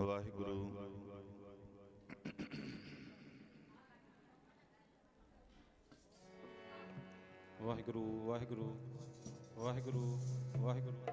ਵਾਹਿਗੁਰੂ। ਵਾਹਿਗੁਰੂ ਵਾਹਿਗੁਰੂ ਵਾਹਿਗੁਰੂ ਵਾਹਿਗੁਰੂ।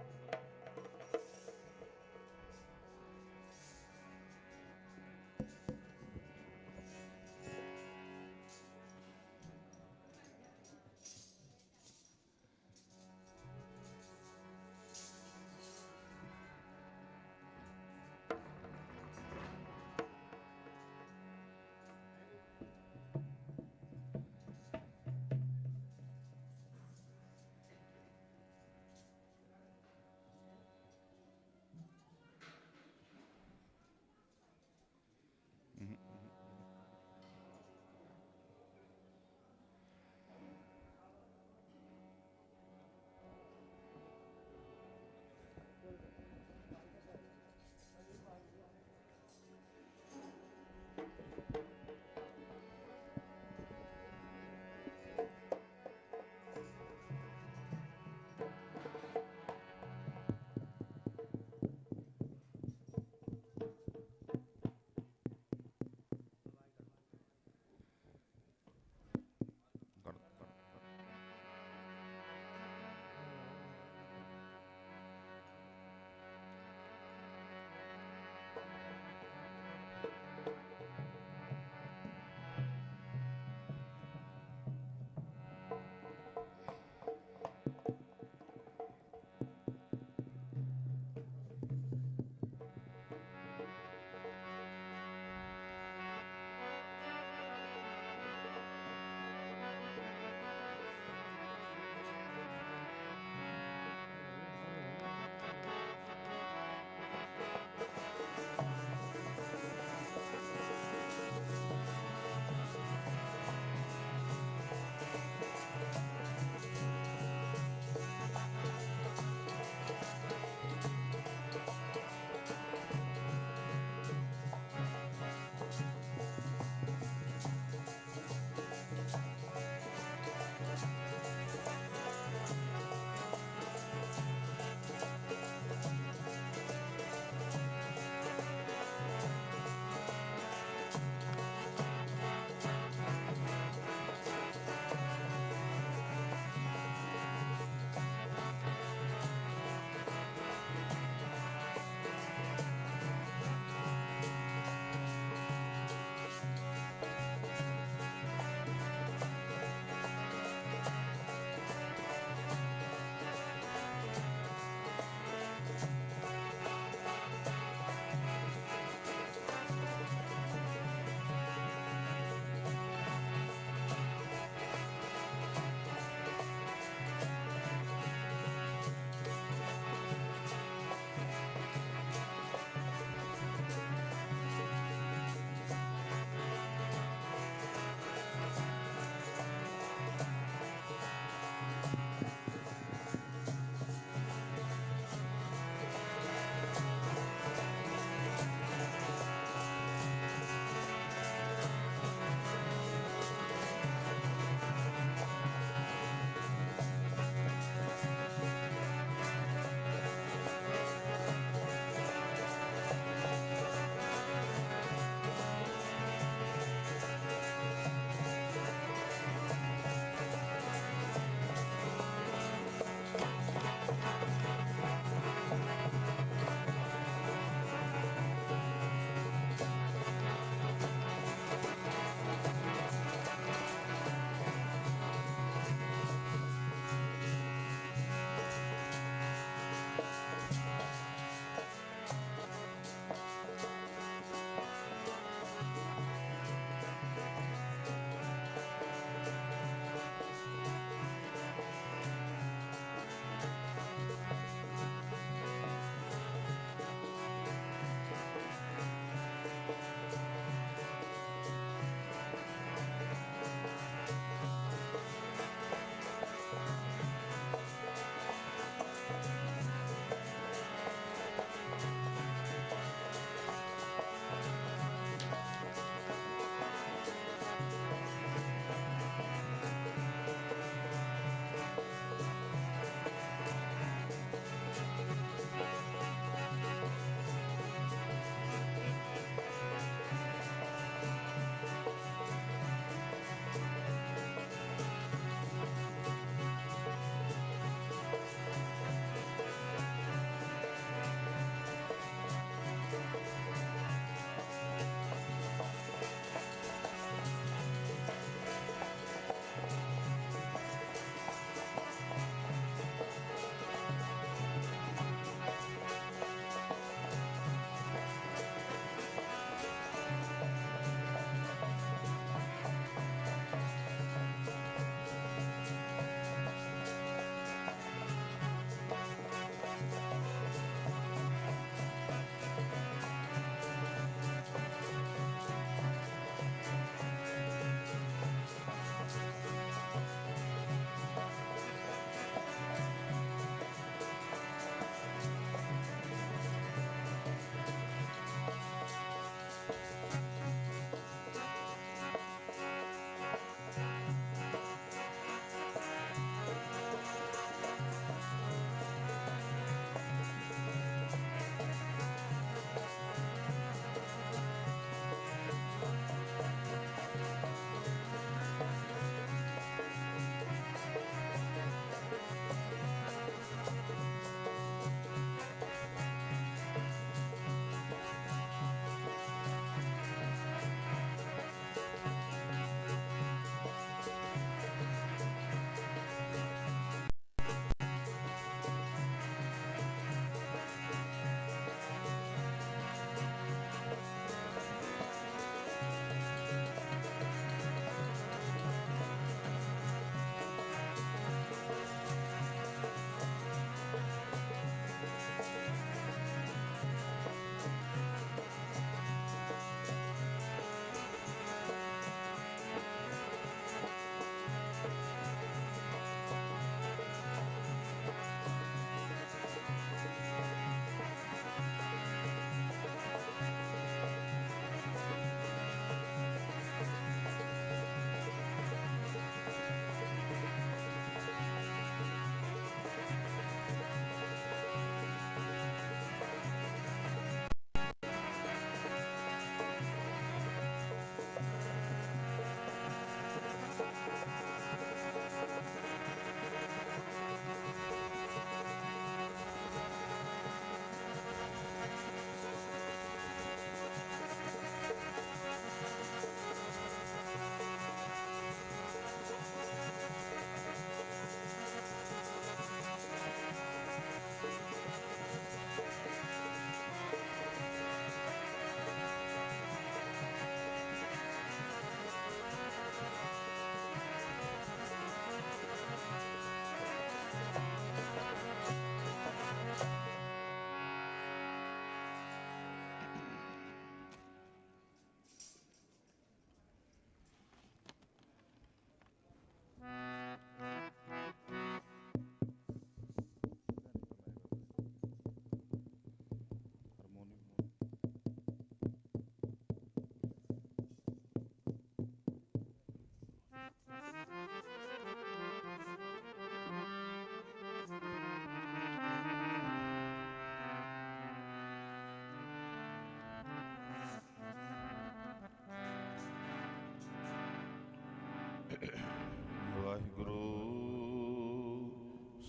ਵਾਹਿਗੁਰੂ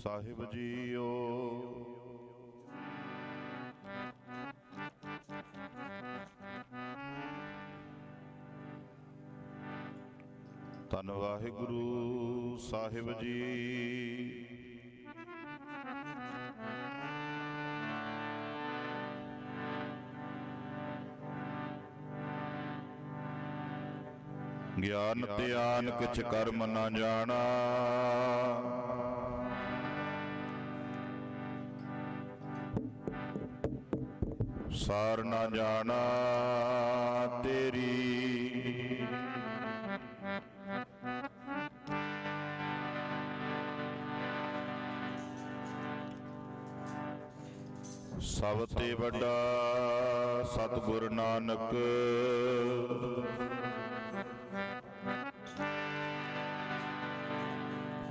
ਸਾਹਿਬ JIO. ਧੰਨ ਵਾਹਿਗੁਰੂ ਸਾਹਿਬ ਜੀ। ਗਿਆਨ ਧਿਆਨ ਕਿਛ ਕਰਮ ਨਾ ਜਾਣਾ, ਸਾਰ ਨਾ ਜਾਣਾ ਤੇਰੀ। ਸਭ ਤੇ ਵੱਡਾ ਸਤਿਗੁਰ ਨਾਨਕ,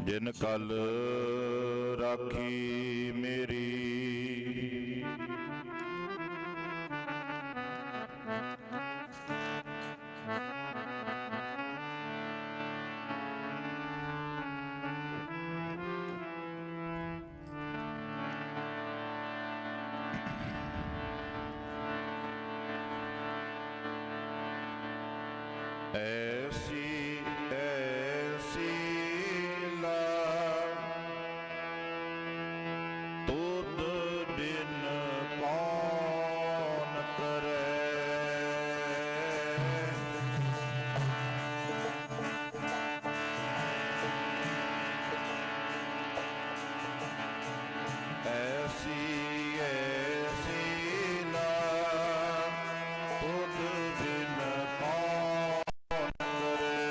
ਜਿਨ ਕਲ ਰਾਖੀ ਮੇਰੀ। ਐਸੀ ਐਸੀ ਤੁਧ ਬਿਨ ਕੌਣ ਕਰੇ। ਐਸੀ ਐਸੀ ਤੁਧ ਬਿਨ ਕੌਣ ਕਰੇ।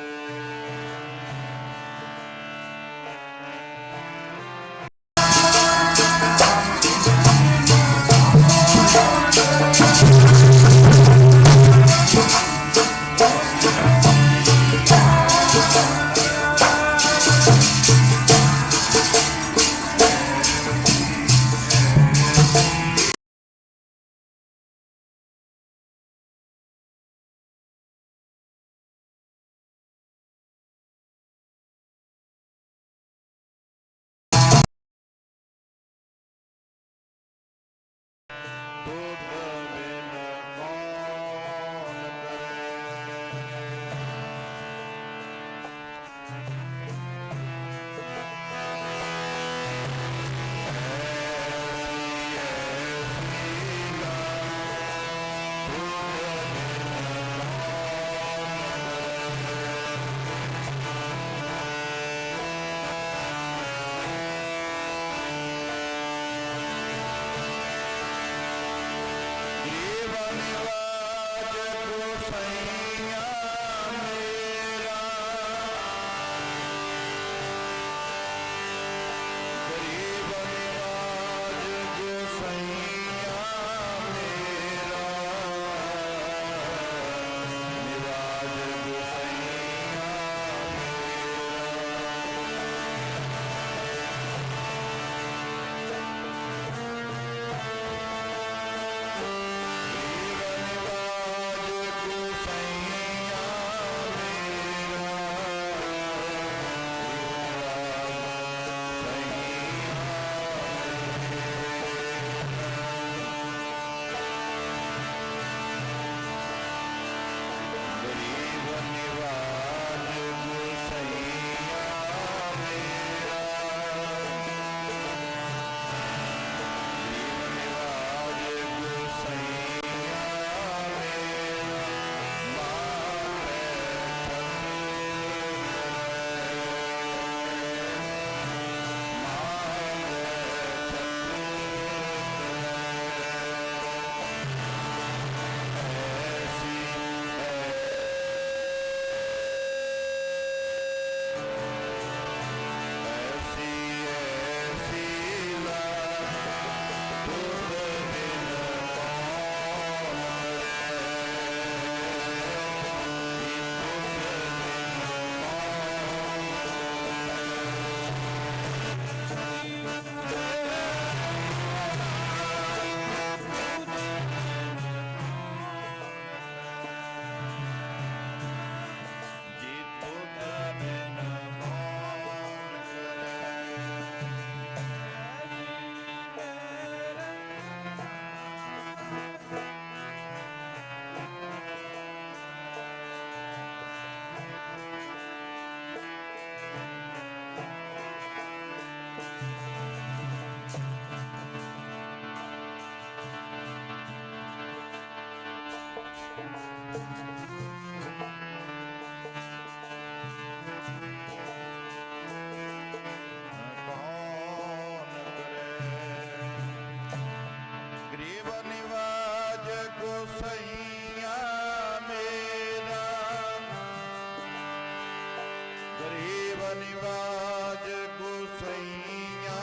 ਨਿਵਾਜ ਗੁਸਈਆ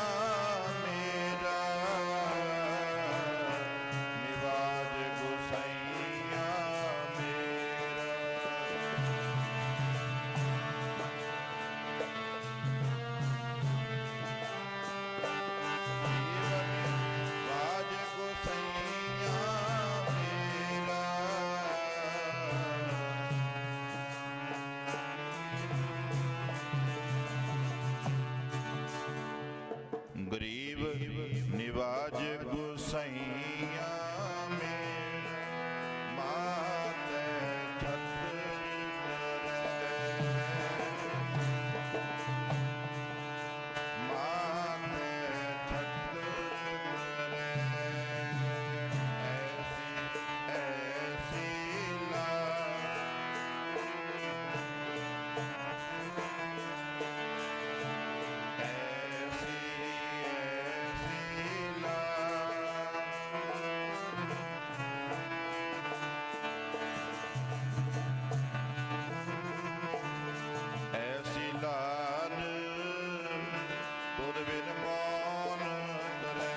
ਮੇਰਾ, ਨਿਵਾਜ ਗੁਸਈਆ ਮੇਰਾ। ਨਿਵਾਜ ਗੁਸਈਆ ਮੇਰਾ, ਗਰੀਬ ਨਿਵਾਜ ਗੁਸਈਆ ਮੇਰਾ, ਮਾਤੈ ਛਤਰ ਧਰੈ, ਮਾਤੈ ਛਤਰ ਧਰੈ। ਐਸੀ ਲਾ ਐਸੀ ਲਾਲ ਤੁਧ ਬਿਨ ਮੌਨ ਕਰੇ,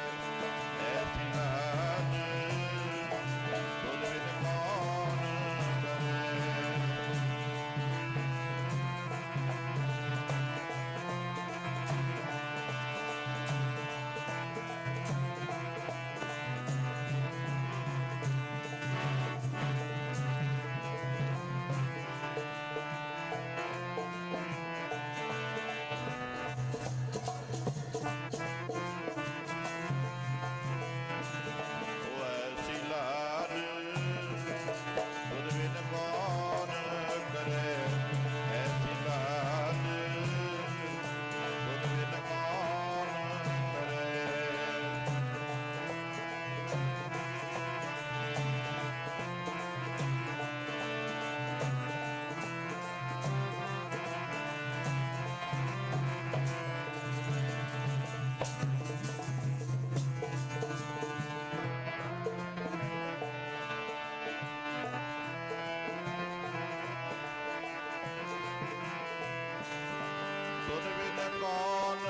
ਐਸੀ ਲਾਲ ਤੁਧ ਬਿਨ ਮੌਨ ਕਰੇ। ਉਹ ਐਸੀ ਲਾਲ ਤੁਧ ਬਿਨ ਮੌਨ ਕਰੇ, ਐਸੀ ਲਾਲ ਤੁਧ ਬਿਨ ਮੌਨ ਕਰੇ। ਤੁਧ ਬਿਨ ਕੌਣ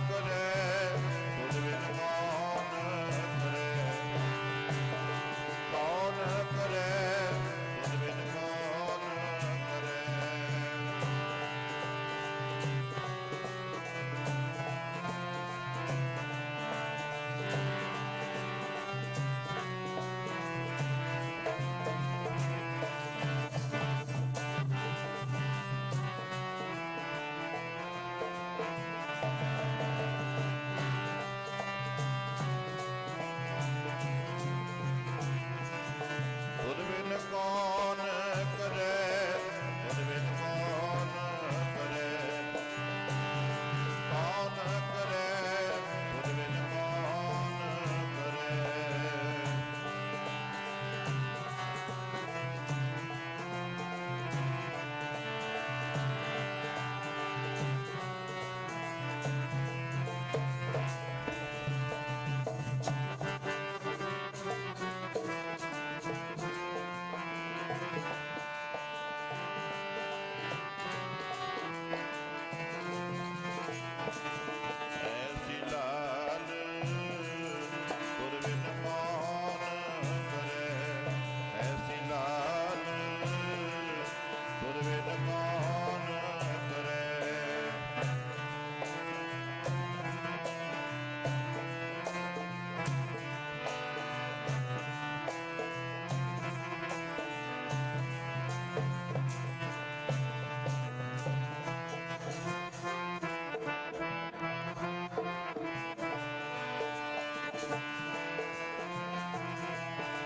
ਕਰੇ, ਤੁਧ ਬਿਨ ਕੌਣ ਕਰੇ, ਕੌਣ ਕਰੇ, ਤੁਧ ਬਿਨ ਕੌਣ ਕਰੇ। ਤੁਧ ਬਿਨ ਕੌਣ ਕਰੇ, ਤੁਧ ਬਿਨ ਕੌਣ ਕਰੇ, ਕੌਣ ਕਰੇ, ਤੁਧ ਬਿਨ ਕੌਣ ਕਰੇ। ਐਸੀ ਲਾਲ ਤੁਧ ਬਿਨ ਕੌਣ ਕਰੇ, ਐਸੀ ਲਾਲ ਤੁਧ ਬਿਨ ਕੌਣ ਕਰੇ।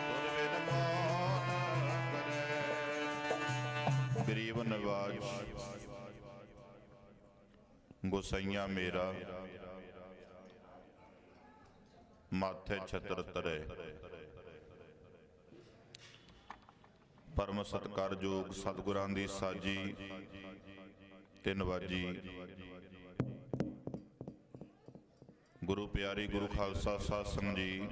ਤੁਧ ਬਿਨ ਕੌਣ ਕਰੇ। ਗਰੀਬ ਨਿਵਾਜ ਗੁਸਈਆ ਮੇਰਾ, ਮਾਥੇ ਛਤਰ ਧਰੈ। ਪਰਮ ਸਤਿਕਾਰਯੋਗ ਸਤਿਗੁਰਾਂ ਦੀ ਸਾਜੀ ਤੇ ਨਵਾਜੀ ਗੁਰੂ ਪਿਆਰੀ ਗੁਰੂ ਖਾਲਸਾ ਸਾਧ ਸੰਗਤ ਜੀ,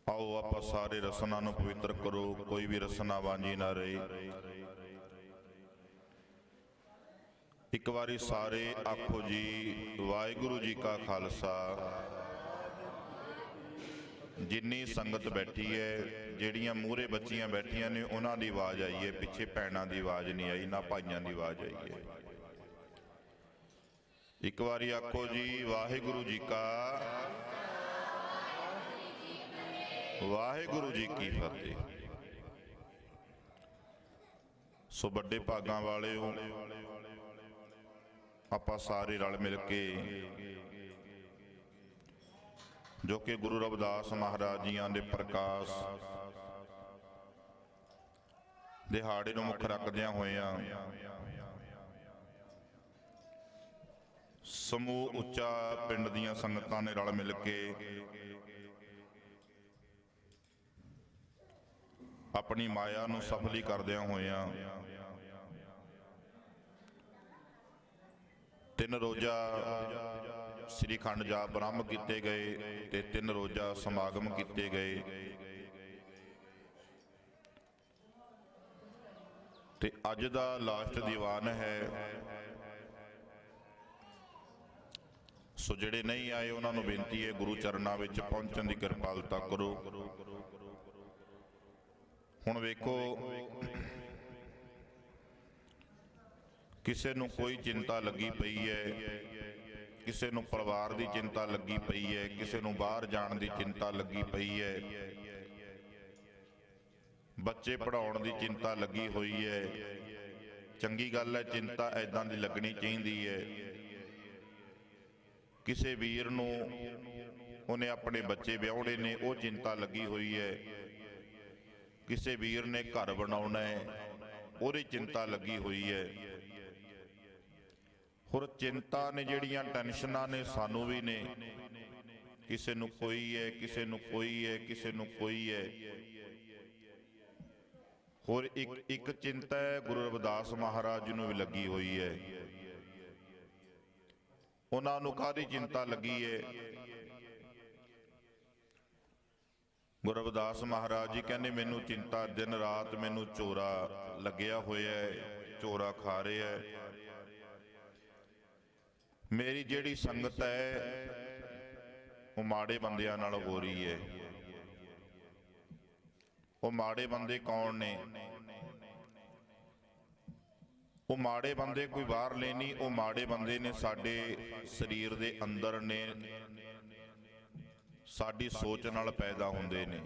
ਆਓ ਆਪਾਂ ਸਾਰੇ ਰਸਨਾ ਨੂੰ ਪਵਿੱਤਰ ਕਰੋ, ਕੋਈ ਵੀ ਰਸਨਾ ਵਾਂਝੀ ਨਾ ਰਹੇ। ਇੱਕ ਵਾਰੀ ਸਾਰੇ ਆਖੋ ਜੀ ਵਾਹਿਗੁਰੂ ਜੀ ਕਾ ਖਾਲਸਾ। ਜਿੰਨੀ ਸੰਗਤ ਬੈਠੀ ਹੈ, ਜਿਹੜੀਆਂ ਮੂਹਰੇ ਬੱਚੀਆਂ ਬੈਠੀਆਂ ਨੇ ਉਹਨਾਂ ਦੀ ਆਵਾਜ਼ ਆਈ ਹੈ, ਪਿੱਛੇ ਭੈਣਾਂ ਦੀ ਆਵਾਜ਼ ਨਹੀਂ ਆਈ, ਨਾ ਭਾਈਆਂ ਦੀ ਆਵਾਜ਼ ਆਈ ਹੈ। ਇੱਕ ਵਾਰੀ ਆਖੋ ਜੀ ਵਾਹਿਗੁਰੂ ਜੀ ਕਾ, ਵਾਹਿਗੁਰੂ ਜੀ ਕੀ ਫਤਿਹ। ਸੋ ਵੱਡੇ ਭਾਗਾਂ ਵਾਲਿਓ, ਆਪਾਂ ਸਾਰੇ ਰਲ ਮਿਲ ਕੇ ਜੋ ਕਿ ਗੁਰੂ ਰਵਿਦਾਸ ਮਹਾਰਾਜ ਜੀਆਂ ਦੇ ਪ੍ਰਕਾਸ਼ ਦਿਹਾੜੇ ਨੂੰ ਮੁੱਖ ਰੱਖਦਿਆਂ ਹੋਇਆਂ ਸਮੂਹ ਉੱਚਾ ਪਿੰਡ ਦੀਆਂ ਸੰਗਤਾਂ ਨੇ ਰਲ ਮਿਲ ਕੇ ਆਪਣੀ ਮਾਇਆ ਨੂੰ ਸਫਲੀ ਕਰਦਿਆਂ ਹੋਇਆਂ 3 ਰੋਜ਼ਾ ਸ੍ਰੀ ਅਖੰਡ ਜਾਪ ਆਰੰਭ ਕੀਤੇ ਗਏ ਤੇ 3 ਰੋਜ਼ਾ ਸਮਾਗਮ ਕੀਤੇ ਗਏ ਤੇ ਅੱਜ ਦਾ ਲਾਸਟ ਦੀਵਾਨ ਹੈ। ਸੋ ਜਿਹੜੇ ਨਹੀਂ ਆਏ ਉਹਨਾਂ ਨੂੰ ਬੇਨਤੀ ਹੈ ਗੁਰੂ ਚਰਨਾਂ ਵਿੱਚ ਪਹੁੰਚਣ ਦੀ ਕਿਰਪਾਲਤਾ ਕਰੋ। ਹੁਣ ਵੇਖੋ, ਕਿਸੇ ਨੂੰ ਕੋਈ ਚਿੰਤਾ ਲੱਗੀ ਪਈ ਹੈ, ਕਿਸੇ ਨੂੰ ਪਰਿਵਾਰ ਦੀ ਚਿੰਤਾ ਲੱਗੀ ਪਈ ਹੈ, ਕਿਸੇ ਨੂੰ ਬਾਹਰ ਜਾਣ ਦੀ ਚਿੰਤਾ ਲੱਗੀ ਪਈ ਹੈ, ਬੱਚੇ ਪੜ੍ਹਾਉਣ ਦੀ ਚਿੰਤਾ ਲੱਗੀ ਹੋਈ ਹੈ। ਚੰਗੀ ਗੱਲ ਹੈ, ਚਿੰਤਾ ਐਦਾਂ ਦੀ ਲੱਗਣੀ ਚਾਹੀਦੀ ਹੈ। ਕਿਸੇ ਵੀਰ ਨੂੰ ਉਹਨੇ ਆਪਣੇ ਬੱਚੇ ਵਿਆਹੁਣੇ ਨੇ, ਉਹ ਚਿੰਤਾ ਲੱਗੀ ਹੋਈ ਹੈ। ਕਿਸੇ ਵੀਰ ਨੇ ਘਰ ਬਣਾਉਣਾ ਹੈ, ਉਹਦੀ ਚਿੰਤਾ ਲੱਗੀ ਹੋਈ ਹੈ। ਹੋਰ ਚਿੰਤਾ ਨੇ ਜਿਹੜੀਆਂ ਟੈਨਸ਼ਨਾਂ ਨੇ ਸਾਨੂੰ ਵੀ ਨੇ, ਕਿਸੇ ਨੂੰ ਕੋਈ ਹੈ, ਕਿਸੇ ਨੂੰ ਕੋਈ ਹੈ, ਕਿਸੇ ਨੂੰ ਕੋਈ ਹੈ। ਹੋਰ ਇੱਕ ਚਿੰਤਾ ਹੈ ਗੁਰੂ ਰਵਿਦਾਸ ਮਹਾਰਾਜ ਜੀ ਨੂੰ ਵੀ ਲੱਗੀ ਹੋਈ ਹੈ। ਉਹਨਾਂ ਨੂੰ ਕਾਹਦੀ ਚਿੰਤਾ ਲੱਗੀ ਹੈ? ਗੁਰੂ ਰਵਿਦਾਸ ਮਹਾਰਾਜ ਜੀ ਕਹਿੰਦੇ ਮੈਨੂੰ ਚਿੰਤਾ ਦਿਨ ਰਾਤ ਮੈਨੂੰ ਚੋਰਾ ਲੱਗਿਆ ਹੋਇਆ ਹੈ, ਚੋਰਾ ਖਾ ਰਿਹਾ ਹੈ। ਮੇਰੀ ਜਿਹੜੀ ਸੰਗਤ ਹੈ ਉਹ ਮਾੜੇ ਬੰਦਿਆਂ ਨਾਲ ਹੋ ਰਹੀ ਹੈ। ਉਹ ਮਾੜੇ ਬੰਦੇ ਕੌਣ ਨੇ? ਉਹ ਮਾੜੇ ਬੰਦੇ ਕੋਈ ਬਾਹਰਲੇ ਨਹੀਂ, ਉਹ ਮਾੜੇ ਬੰਦੇ ਨੇ ਸਾਡੇ ਸਰੀਰ ਦੇ ਅੰਦਰ ਨੇ, ਸਾਡੀ ਸੋਚ ਨਾਲ ਪੈਦਾ ਹੁੰਦੇ ਨੇ।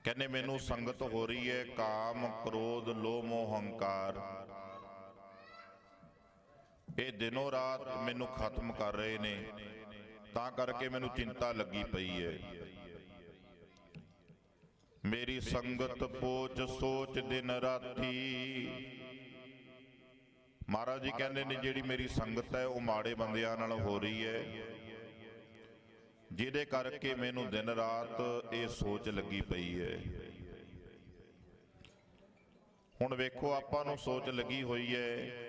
ਕਹਿੰਦੇ ਮੈਨੂੰ ਸੰਗਤ ਹੋ ਰਹੀ ਹੈ ਕਾਮ ਕ੍ਰੋਧ ਲੋਭ ਮੋਹ ਹੰਕਾਰ, ਇਹ ਦਿਨੋਂ ਰਾਤ ਮੈਨੂੰ ਖਤਮ ਕਰ ਰਹੇ ਨੇ, ਤਾਂ ਕਰਕੇ ਮੈਨੂੰ ਚਿੰਤਾ ਲੱਗੀ ਪਈ ਹੈ। ਮੇਰੀ ਸੰਗਤ ਪੋਚ ਸੋਚ ਦਿਨ ਰਾਤੀ। ਮਹਾਰਾਜ ਜੀ ਕਹਿੰਦੇ ਨੇ ਜਿਹੜੀ ਮੇਰੀ ਸੰਗਤ ਹੈ ਉਹ ਮਾੜੇ ਬੰਦਿਆਂ ਨਾਲ ਹੋ ਰਹੀ ਹੈ, ਜਿਹਦੇ ਕਰਕੇ ਮੈਨੂੰ ਦਿਨ ਰਾਤ ਇਹ ਸੋਚ ਲੱਗੀ ਪਈ ਹੈ। ਹੁਣ ਵੇਖੋ, ਆਪਾਂ ਨੂੰ ਸੋਚ ਲੱਗੀ ਹੋਈ ਹੈ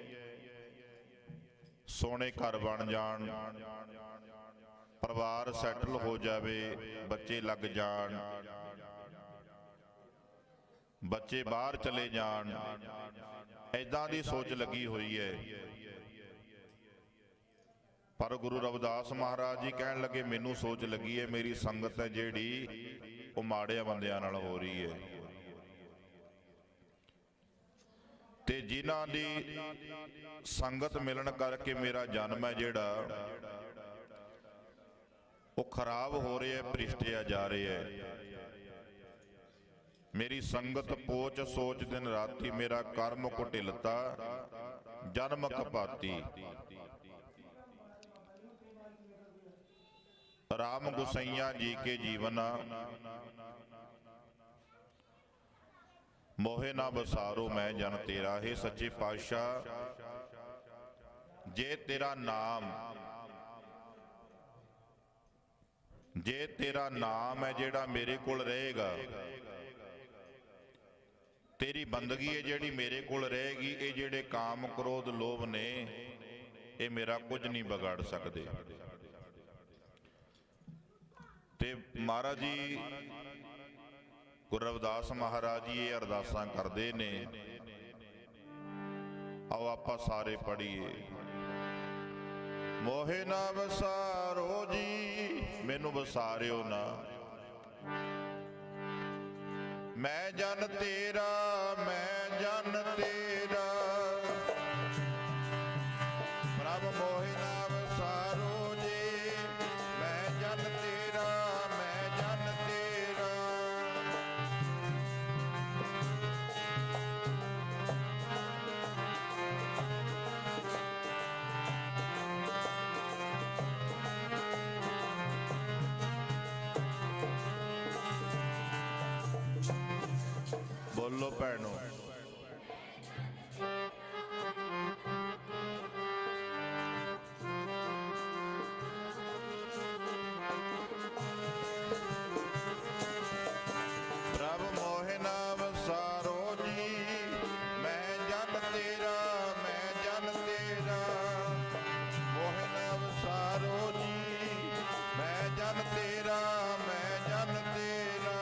ਸੋਹਣੇ ਘਰ ਬਣ ਜਾਣ, ਪਰਿਵਾਰ ਸੈਟਲ ਹੋ ਜਾਵੇ, ਬੱਚੇ ਲੱਗ ਜਾਣ, ਬੱਚੇ ਬਾਹਰ ਚਲੇ ਜਾਣ, ਐਦਾਂ ਦੀ ਸੋਚ ਲੱਗੀ ਹੋਈ ਹੈ। ਪਰ ਗੁਰੂ ਰਵਿਦਾਸ ਮਹਾਰਾਜ ਜੀ ਕਹਿਣ ਲੱਗੇ ਮੈਨੂੰ ਸੋਚ ਲੱਗੀ ਹੈ ਮੇਰੀ ਸੰਗਤ ਹੈ ਜਿਹੜੀ ਉਹ ਮਾੜੇ ਬੰਦਿਆਂ ਨਾਲ ਹੋ ਰਹੀ ਹੈ, ਤੇ ਜਿਨ੍ਹਾਂ ਦੀ ਸੰਗਤ ਮਿਲਣ ਕਰਕੇ ਮੇਰਾ ਜਨਮ ਹੈ ਜਿਹੜਾ ਉਹ ਖਰਾਬ ਹੋ ਰਿਹਾ, ਭ੍ਰਿਸ਼ਟਿਆ ਜਾ ਰਿਹਾ ਹੈ। ਮੇਰੀ ਸੰਗਤ ਪੋਚ ਸੋਚ ਦਿਨ ਰਾਤੀ, ਮੇਰਾ ਕਰਮ ਕੁਟਿਲਤਾ ਜਨਮ ਕਪਾਤੀ। ਰਾਮ ਗੁਸਈਆ ਜੀ ਕੇ ਜੀਵਨ ਮੋਹੇ ਨਾ ਬਸਾਰੋ ਮੈਂ ਜਨ ਤੇਰਾ। ਹੈ ਸੱਚੇ ਪਾਤਸ਼ਾਹ, ਜੇ ਤੇਰਾ ਨਾਮ, ਜੇ ਤੇਰਾ ਨਾਮ ਹੈ ਜਿਹੜਾ ਮੇਰੇ ਕੋਲ ਰਹੇਗਾ, ਤੇਰੀ ਬੰਦਗੀ ਹੈ ਜਿਹੜੀ ਮੇਰੇ ਕੋਲ ਰਹੇਗੀ, ਇਹ ਜਿਹੜੇ ਕਾਮ ਕ੍ਰੋਧ ਲੋਭ ਨੇ ਇਹ ਮੇਰਾ ਕੁਝ ਨਹੀਂ ਵਿਗਾੜ ਸਕਦੇ। ਤੇ ਮਹਾਰਾਜ ਜੀ ਗੁਰੂ ਰਵਿਦਾਸ ਮਹਾਰਾਜ ਜੀ ਇਹ ਅਰਦਾਸਾਂ ਕਰਦੇ ਨੇ। ਆਓ ਆਪਾਂ ਸਾਰੇ ਪੜ੍ਹੀਏ। ਮੋਹਿ ਨਾ ਵਸਾਰੋ ਜੀ, ਮੈਨੂੰ ਵਸਾਰਿਓ ਨਾ, ਮੈਂ ਜਨ ਤੇਰਾ, ਮੈਂ ਜਨ ਤੇਰਾ। ਪ੍ਰਭ ਮੋਹਿ ਨਾ ਵਸਾਰੋ ਜੀ, ਮੈਂ ਜਨ ਤੇਰਾ, ਮੈਂ ਜਨ ਤੇਰਾ। ਬੋਲੋ ਭੈਣੋ। ਪ੍ਰਭ ਮੋਹਿ ਨਾ ਵਸਾਰੋ ਜੀ, ਮੈਂ ਜਨ ਤੇਰਾ, ਮੈਂ ਜਨ ਤੇਰਾ। ਮੋਹਿ ਨਾ ਵਸਾਰੋ ਜੀ, ਮੈਂ ਜਨ ਤੇਰਾ, ਮੈਂ ਜਨ ਤੇਰਾ।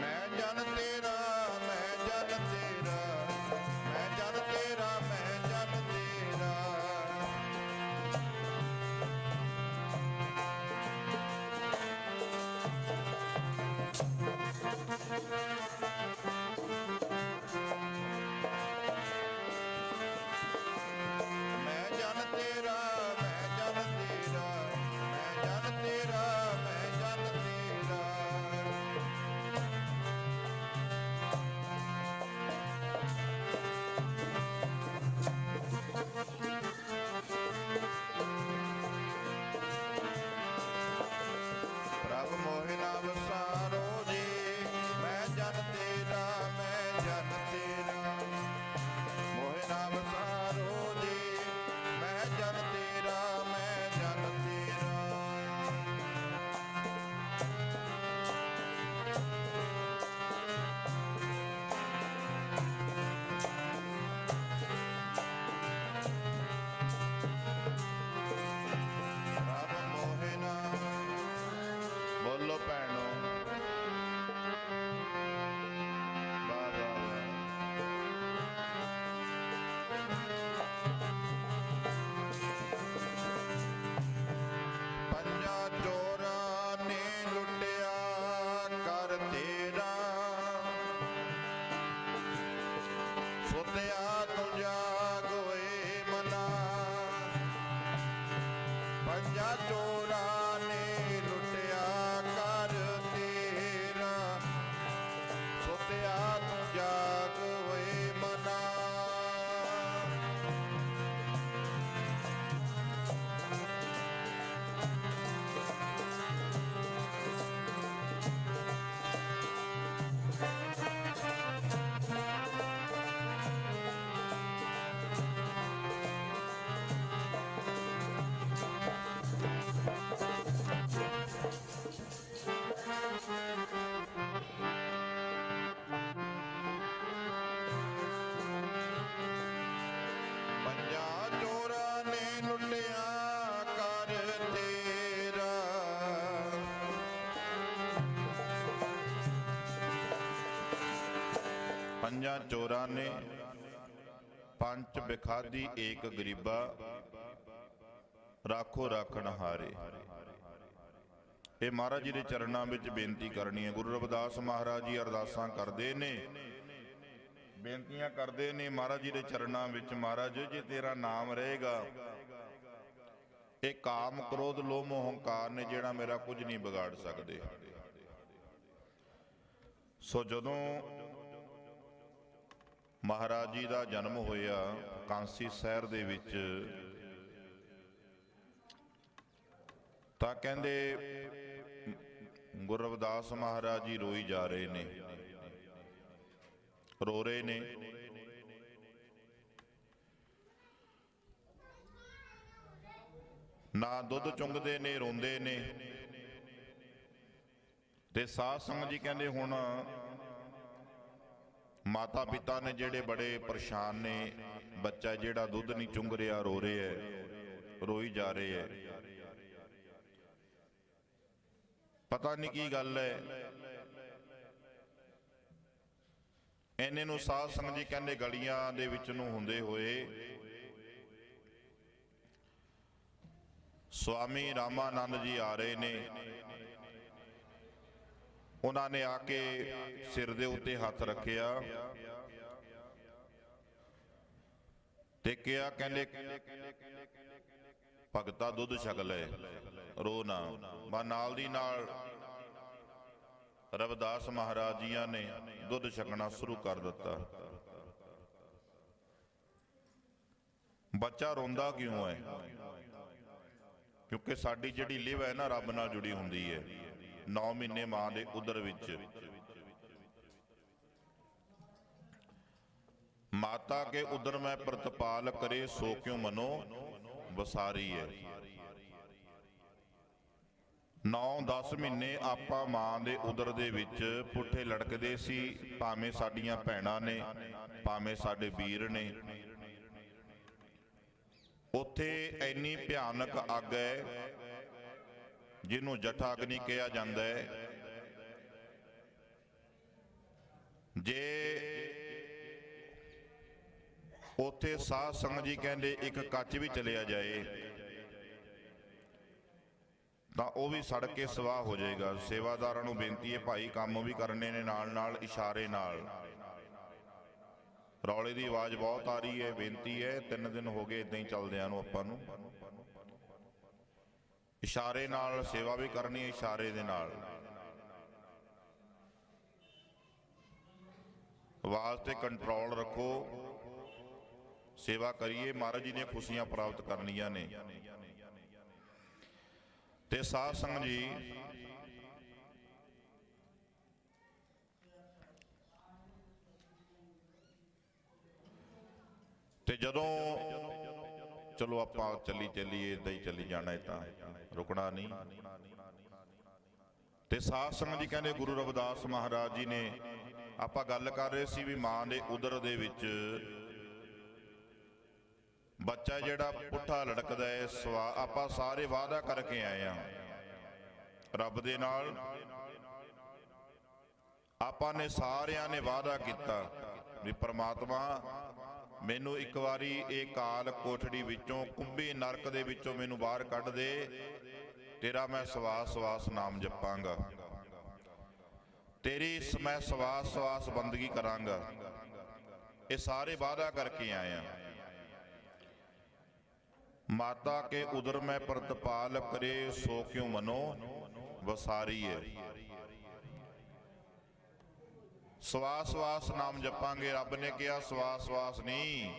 ਮੈਂ ਜਨ ਤੇਰਾ, ਮੈਂ ਜਨ ਤੇਰਾ, ਮੈਂ ਜਨ ਤੇਰਾ, ਮੈਂ ਜਨ ਤੇਰਾ। ਮੈਂ ਜਨ ਤੇਰਾ, ਮੈਂ ਜਨ ਤੇਰਾ, ਮੈਂ ਜਨ ਤੇਰਾ, ਮੈਂ ਜਨ ਤੇਰਾ। ਪ੍ਰਭ ਮੋਹਿ ਨਾ ਵਸਾਰੋ ਜੀ, ਮੈਂ ਜਨ ਤੇਰਾ, ਮੈਂ ਜਨ ਤੇਰਾ। ਮੋਹਿ ਨਾ ਵਸਾਰੋ ਜੀ, ਮੈਂ ਜਨ ਤੇਰਾ, ਮੈਂ ਜਨ ਤੇਰਾ। ਪ੍ਰਭ ਮੋਹਿ ਨਾ, ਬੋਲੋ ਭੈਣੋ। ਵਾਹ ਵਾਹ ਵਾਹ। ਪੰਜਾਂ ਚੋਰਾਂ ਨੇ ਲੁੱਟਿਆ ਕਰ ਤੇਰਾ, ਸੁੱਤਿਆ ਤੂੰ ਜਾਗ ਓਏ ਮਨਾ। ਪੰਜਾਂ ਚੋਰਾਂ ਨੇ ਲੁੱਟਿਆ ਕਰ ਤੇਰਾ, ਸੁੱਤਿਆ ਤੂੰ ਜਾਗ ਓਏ ਮਨਾ। ਪੰਜਾਂ ਚੋਰਾਂ ਨੇ ਲੁੱਟਿਆ ਕਰ ਤੇਰਾ, ਪੰਜਾਂ ਚੋਰਾਂ ਨੇ ਪੰਜ ਬਿਖਾਦੀ ਏਕ ਗਰੀਬਾ, ਰਾਖੋ ਰਾਖਣ ਹਾਰੇ। ਇਹ ਮਹਾਰਾਜ ਜੀ ਦੇ ਚਰਨਾਂ ਵਿੱਚ ਬੇਨਤੀ ਕਰਨੀ ਹੈ। ਗੁਰੂ ਰਵਿਦਾਸ ਮਹਾਰਾਜ ਜੀ ਅਰਦਾਸਾਂ ਕਰਦੇ ਨੇ, ਬੇਨਤੀਆਂ ਕਰਦੇ ਨੇ ਮਹਾਰਾਜ ਜੀ ਦੇ ਚਰਨਾਂ ਵਿੱਚ। ਮਹਾਰਾਜ ਜੇ ਤੇਰਾ ਨਾਮ ਰਹੇਗਾ, ਇਹ ਕਾਮ ਕ੍ਰੋਧ ਲੋਭ ਮੋਹ ਹੰਕਾਰ ਨੇ ਜਿਹੜਾ ਮੇਰਾ ਕੁਝ ਨਹੀਂ ਵਿਗਾੜ ਸਕਦੇ। ਸੋ ਜਦੋਂ ਮਹਾਰਾਜ ਜੀ ਦਾ ਜਨਮ ਹੋਇਆ ਕਾਂਸੀ ਸ਼ਹਿਰ ਦੇ ਵਿੱਚ, ਤਾਂ ਕਹਿੰਦੇ ਗੁਰੂ ਰਵਿਦਾਸ ਮਹਾਰਾਜ ਜੀ ਰੋਈ ਜਾ ਰਹੇ ਨੇ, ਰੋ ਰਹੇ ਨੇ। ਨਾ ਦੁੱਧ ਚੁੰਗਦੇ ਨੇ, ਰੋਂਦੇ ਨੇ। ਤੇ ਸਾਧ ਸੰਗਤ ਜੀ ਕਹਿੰਦੇ ਹੁਣ ਮਾਤਾ ਪਿਤਾ ਨੇ ਜਿਹੜੇ ਬੜੇ ਪਰੇਸ਼ਾਨ ਨੇ, ਬੱਚਾ ਜਿਹੜਾ ਦੁੱਧ ਨਹੀਂ ਚੁੰਗ ਰਿਹਾ, ਰੋ ਰਿਹਾ ਹੈ, ਰੋਈ ਜਾ ਰਹੇ ਹੈ, ਪਤਾ ਨਹੀਂ ਕੀ ਗੱਲ ਹੈ। ਇਹਨੇ ਨੂੰ ਸਾਧ ਸੰਗਤ ਜੀ ਕਹਿੰਦੇ ਗਲੀਆਂ ਦੇ ਵਿੱਚ ਨੂੰ ਹੁੰਦੇ ਹੋਏ ਸਵਾਮੀ ਰਾਮਾਨੰਦ ਜੀ ਆ ਰਹੇ ਨੇ। ਉਹਨਾਂ ਨੇ ਆ ਕੇ ਸਿਰ ਦੇ ਉੱਤੇ ਹੱਥ ਰੱਖਿਆ ਤੇ ਕਿਹਾ, ਕਹਿੰਦੇ ਭਗਤਾ ਦੁੱਧ ਛਕ ਲੈ, ਰੋ ਨਾ। ਬਾ ਨਾਲ ਦੀ ਨਾਲ ਰਵਿਦਾਸ ਮਹਾਰਾਜ ਜੀਆਂ ਨੇ ਦੁੱਧ ਛਕਣਾ ਸ਼ੁਰੂ ਕਰ ਦਿੱਤਾ। ਬੱਚਾ ਰੋਂਦਾ ਕਿਉਂ ਹੈ? ਕਿਉਂਕਿ ਸਾਡੀ ਜਿਹੜੀ ਲਿਵ ਹੈ ਨਾ, ਰੱਬ ਨਾਲ ਜੁੜੀ ਹੁੰਦੀ ਹੈ। 9 ਮਹੀਨੇ ਮਾਂ ਦੇ ਉਦਰ ਵਿੱਚ ਮਾਤਾ ਕੇ ਉਦਰ ਮੈਂ ਪ੍ਰਤਪਾਲ ਕਰੇ, ਸੋ ਕਿਉ ਮਨੋ ਵਸਾਰੀ ਹੈ। 9-10 ਮਹੀਨੇ ਆਪਾਂ ਮਾਂ ਦੇ ਉਦਰ ਦੇ ਵਿੱਚ ਪੁੱਠੇ ਲੜਕਦੇ ਸੀ, ਭਾਵੇਂ ਸਾਡੀਆਂ ਭੈਣਾਂ ਨੇ, ਭਾਵੇਂ ਸਾਡੇ ਵੀਰ ਨੇ। ਉੱਥੇ ਇੰਨੀ ਭਿਆਨਕ ਅੱਗ ਹੈ ਜਿਹਨੂੰ ਜਠਾ ਅਗਨੀ ਕਿਹਾ ਜਾਂਦਾ ਹੈ। ਜੇ ਉੱਥੇ ਸਾਧ ਸੰਗਤ ਜੀ ਕਹਿੰਦੇ ਇੱਕ ਕੱਚ ਵੀ ਚਲਿਆ ਜਾਏ ਤਾਂ ਉਹ ਵੀ ਸੜ ਕੇ ਸਵਾਹ ਹੋ ਜਾਏਗਾ। ਸੇਵਾਦਾਰਾਂ ਨੂੰ ਬੇਨਤੀ ਹੈ, ਭਾਈ ਕੰਮ ਵੀ ਕਰਨੇ ਨੇ ਨਾਲ ਨਾਲ ਇਸ਼ਾਰੇ ਨਾਲ। ਰੌਲੇ ਦੀ ਆਵਾਜ਼ ਬਹੁਤ ਆ ਰਹੀ ਹੈ, ਬੇਨਤੀ ਹੈ, 3 ਦਿਨ ਹੋ ਗਏ ਇਦਾਂ ਹੀ ਚੱਲਦਿਆਂ ਨੂੰ ਆਪਾਂ ਨੂੰ। ਇਸ਼ਾਰੇ ਨਾਲ ਸੇਵਾ ਵੀ ਕਰਨੀ ਹੈ, ਇਸ਼ਾਰੇ ਦੇ ਨਾਲ। ਆਵਾਜ਼ ਤੇ ਕੰਟਰੋਲ ਰੱਖੋ, ਸੇਵਾ ਕਰੀਏ, ਮਹਾਰਾਜ ਜੀ ਦੀਆਂ ਖੁਸ਼ੀਆਂ ਪ੍ਰਾਪਤ ਕਰਨੀਆਂ ਨੇ। ਤੇ ਸਾਧ ਸੰਗਤ ਜੀ ਤੇ ਜਦੋਂ ਚਲੋ ਆਪਾਂ ਚੱਲੀਏ, ਏਦਾਂ ਹੀ ਚੱਲੀ ਜਾਣਾ ਹੈ, ਤਾਂ ਰੁਕਣਾ ਨਹੀਂ। ਤੇ ਸਾਧ ਸੰਗਤ ਜੀ ਕਹਿੰਦੇ ਗੁਰੂ ਰਵਿਦਾਸ ਮਹਾਰਾਜ ਜੀ ਨੇ, ਆਪਾਂ ਗੱਲ ਕਰ ਰਹੇ ਸੀ ਵੀ ਮਾਂ ਦੇ ਉਦਰ ਦੇ ਵਿੱਚ ਬੱਚਾ ਜਿਹੜਾ ਪੁੱਠਾ ਲੜਕਦਾ ਹੈ, ਆਪਾਂ ਸਾਰੇ ਵਾਅਦਾ ਕਰਕੇ ਆਏ ਆ ਰੱਬ ਦੇ ਨਾਲ। ਆਪਾਂ ਨੇ ਸਾਰਿਆਂ ਨੇ ਵਾਅਦਾ ਕੀਤਾ ਵੀ ਪ੍ਰਮਾਤਮਾ ਮੈਨੂੰ ਇੱਕ ਵਾਰੀ ਇਹ ਕਾਲ ਕੋਠੜੀ ਵਿੱਚੋਂ, ਕੁੰਭੀ ਨਰਕ ਦੇ ਵਿੱਚੋਂ ਮੈਨੂੰ ਬਾਹਰ ਕੱਢ ਦੇ, ਤੇਰਾ ਮੈਂ ਸਵਾਸ ਸਵਾਸ ਨਾਮ ਜਪਾਂਗਾ, ਤੇਰੀ ਮੈਂ ਸਵਾਸ ਸਵਾਸ ਬੰਦਗੀ ਕਰਾਂਗਾ। ਇਹ ਸਾਰੇ ਵਾਅਦਾ ਕਰਕੇ ਆਏ ਆ। ਮਾਤਾ ਕੇ ਉਦਰ ਮੈਂ ਪ੍ਰਤਪਾਲ ਕਰੇ, ਸੋ ਕਿਉ ਮਨੋ ਵਸਾਰੀ ਹੈ। ਸਵਾਸ ਸਵਾਸ ਨਾਮ ਜਪਾਂਗੇ। ਰੱਬ ਨੇ ਕਿਹਾ ਸਵਾਸ ਸਵਾਸ ਨਹੀਂ,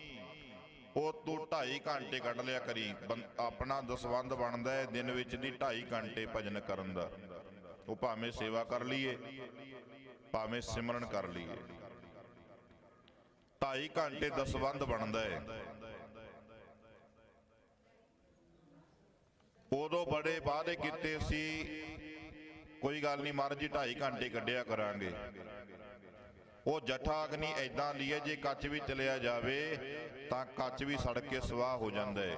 ਉਹ ਤੂੰ 2.5 ਘੰਟੇ ਕੱਢ ਲਿਆ ਕਰੀ। ਆਪਣਾ ਦਸਵੰਧ ਬਣਦਾ ਹੈ ਦਿਨ ਵਿੱਚ ਦੀ 2.5 ਘੰਟੇ ਭਜਨ ਕਰਨ ਦਾ। ਉਹ ਭਾਵੇਂ ਸੇਵਾ ਕਰ ਲਈਏ, ਭਾਵੇਂ ਸਿਮਰਨ ਕਰ ਲਈਏ, 2.5 ਘੰਟੇ ਦਸਵੰਧ ਬਣਦਾ ਹੈ। ਉਦੋਂ ਬੜੇ ਵਾਅਦੇ ਕੀਤੇ ਸੀ, ਕੋਈ ਗੱਲ ਨਹੀਂ ਮਹਾਰਾਜ ਜੀ 2.5 ਘੰਟੇ ਕੱਢਿਆ ਕਰਾਂਗੇ। ਉਹ ਜਠਾ ਅਗਨੀ ਐਦਾਂ ਦੀ ਹੈ, ਜੇ ਕੱਚ ਵੀ ਚਲਿਆ ਜਾਵੇ ਤਾਂ ਕੱਚ ਵੀ ਸੜ ਕੇ ਸਵਾਹ ਹੋ ਜਾਂਦਾ ਹੈ।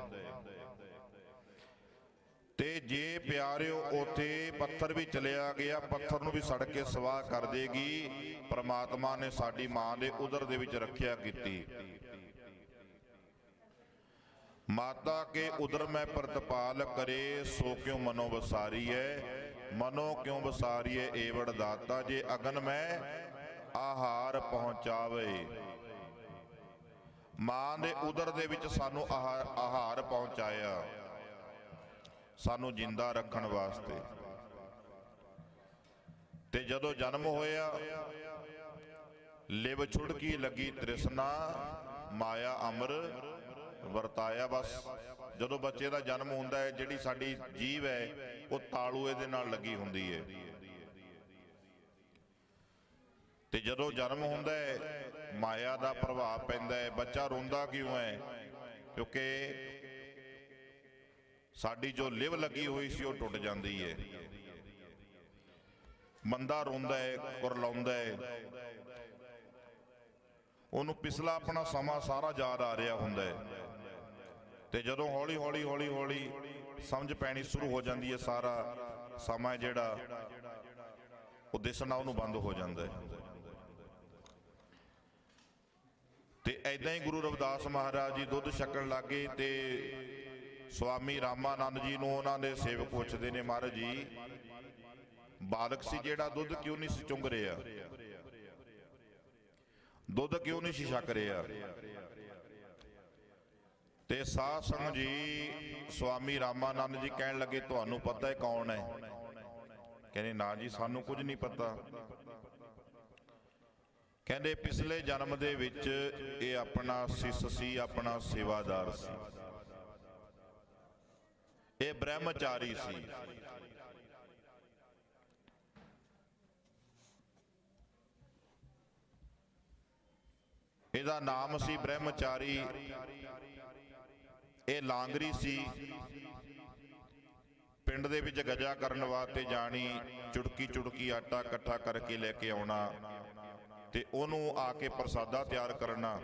ਤੇ ਜੇ ਪਿਆਰਿਓ ਉੱਥੇ ਪੱਥਰ ਵੀ ਚਲਿਆ ਗਿਆ, ਪੱਥਰ ਨੂੰ ਵੀ ਸੜ ਕੇ ਸਵਾਹ ਕਰ ਦੇਗੀ। ਪ੍ਰਮਾਤਮਾ ਨੇ ਸਾਡੀ ਮਾਂ ਦੇ ਉਦਰ ਦੇ ਵਿੱਚ ਰੱਖਿਆ ਕੀਤੀ। ਮਾਤਾ ਕੇ ਉਦਰ ਮੈਂ ਪ੍ਰਤਪਾਲ ਕਰੇ, ਸੋ ਕਿਉ ਮਨੋ ਵਸਾਰੀ ਹੈ। ਮਨੋ ਕਿਉ ਵਸਾਰੀ ਹੈ ਏਵੜ ਦਾਤਾ, ਜੇ ਅਗਨ ਮੈਂ ਆਹਾਰ ਪਹੁੰਚਾਵੇ। ਮਾਂ ਦੇ ਉਦਰ ਦੇ ਵਿੱਚ ਸਾਨੂੰ ਆਹਾਰ ਪਹੁੰਚਾਇਆ, ਸਾਨੂੰ ਜਿੰਦਾ ਰੱਖਣ ਵਾਸਤੇ। ਤੇ ਜਦੋਂ ਜਨਮ ਹੋਇਆ, ਲਿਵ ਛੁੜਕੀ ਲੱਗੀ ਤ੍ਰਿਸ਼ਨਾ, ਮਾਇਆ ਅਮਰ ਵਰਤਾਇਆ। ਬਸ ਜਦੋਂ ਬੱਚੇ ਦਾ ਜਨਮ ਹੁੰਦਾ ਹੈ, ਜਿਹੜੀ ਸਾਡੀ ਜੀਵ ਹੈ ਉਹ ਤਾਲੂਏ ਦੇ ਨਾਲ ਲੱਗੀ ਹੁੰਦੀ ਹੈ। ਤੇ ਜਦੋਂ ਜਨਮ ਹੁੰਦਾ ਹੈ ਮਾਇਆ ਦਾ ਪ੍ਰਭਾਵ ਪੈਂਦਾ ਹੈ। ਬੱਚਾ ਰੋਂਦਾ ਕਿਉਂ ਹੈ? ਕਿਉਂਕਿ ਸਾਡੀ ਜੋ ਲਿਵ ਲੱਗੀ ਹੋਈ ਸੀ ਉਹ ਟੁੱਟ ਜਾਂਦੀ ਹੈ। ਬੰਦਾ ਰੋਂਦਾ ਹੈ, ਕੁਰਲਾਉਂਦਾ ਹੈ, ਉਹਨੂੰ ਪਿਛਲਾ ਆਪਣਾ ਸਮਾਂ ਸਾਰਾ ਯਾਦ ਆ ਰਿਹਾ ਹੁੰਦਾ ਹੈ। ਤੇ ਜਦੋਂ ਹੌਲੀ ਹੌਲੀ ਹੌਲੀ ਹੌਲੀ ਸਮਝ ਪੈਣੀ ਸ਼ੁਰੂ ਹੋ ਜਾਂਦੀ ਹੈ, ਸਾਰਾ ਸਮਾਂ ਜਿਹੜਾ ਉਹ ਦਿਸਣਾ ਉਹਨੂੰ ਬੰਦ ਹੋ ਜਾਂਦਾ ਹੈ। ਤੇ ਐਦਾਂ ਹੀ ਗੁਰੂ ਰਵਿਦਾਸ ਮਹਾਰਾਜ ਜੀ ਦੁੱਧ ਛਕਣ ਲੱਗੇ ਤੇ ਸਵਾਮੀ ਰਾਮਾਨੰਦ ਜੀ ਨੂੰ ਉਹਨਾਂ ਦੇ ਸੇਵਕ ਪੁੱਛਦੇ ਨੇ, ਮਹਾਰਾਜ ਜੀ ਬਾਲਕ ਸੀ ਜਿਹੜਾ ਦੁੱਧ ਕਿਉਂ ਨਹੀਂ ਸੀ ਚੁੰਘ ਰਿਹਾ, ਦੁੱਧ ਕਿਉਂ ਨਹੀਂ ਸੀ ਛਕ ਰਿਹਾ? ਤੇ ਸਾਧ ਸੰਗਤ ਜੀ ਸਵਾਮੀ ਰਾਮਾਨੰਦ ਜੀ ਕਹਿਣ ਲੱਗੇ, ਤੁਹਾਨੂੰ ਪਤਾ ਹੈ ਕੌਣ ਹੈ? ਕਹਿੰਦੇ ਨਾ ਜੀ ਸਾਨੂੰ ਕੁਝ ਨਹੀਂ ਪਤਾ। ਕਹਿੰਦੇ ਪਿਛਲੇ ਜਨਮ ਦੇ ਵਿੱਚ ਇਹ ਆਪਣਾ ਸਿੱਸ ਸੀ, ਆਪਣਾ ਸੇਵਾਦਾਰ ਸੀ, ਇਹ ਬ੍ਰਹਮਚਾਰੀ ਸੀ। ਇਹਦਾ ਨਾਮ ਸੀ ਬ੍ਰਹਮਚਾਰੀ। ਇਹ ਲਾਂਗਰੀ ਸੀ। ਪਿੰਡ ਦੇ ਵਿੱਚ ਗਜਾ ਕਰਨ ਵਾਸਤੇ ਜਾਣੀ, ਚੁਟਕੀ ਚੁਟਕੀ ਆਟਾ ਇਕੱਠਾ ਕਰਕੇ ਲੈ ਕੇ ਆਉਣਾ ਤੇ ਉਹਨੂੰ ਆ ਕੇ ਪ੍ਰਸਾਦਾ ਤਿਆਰ ਕਰਨਾ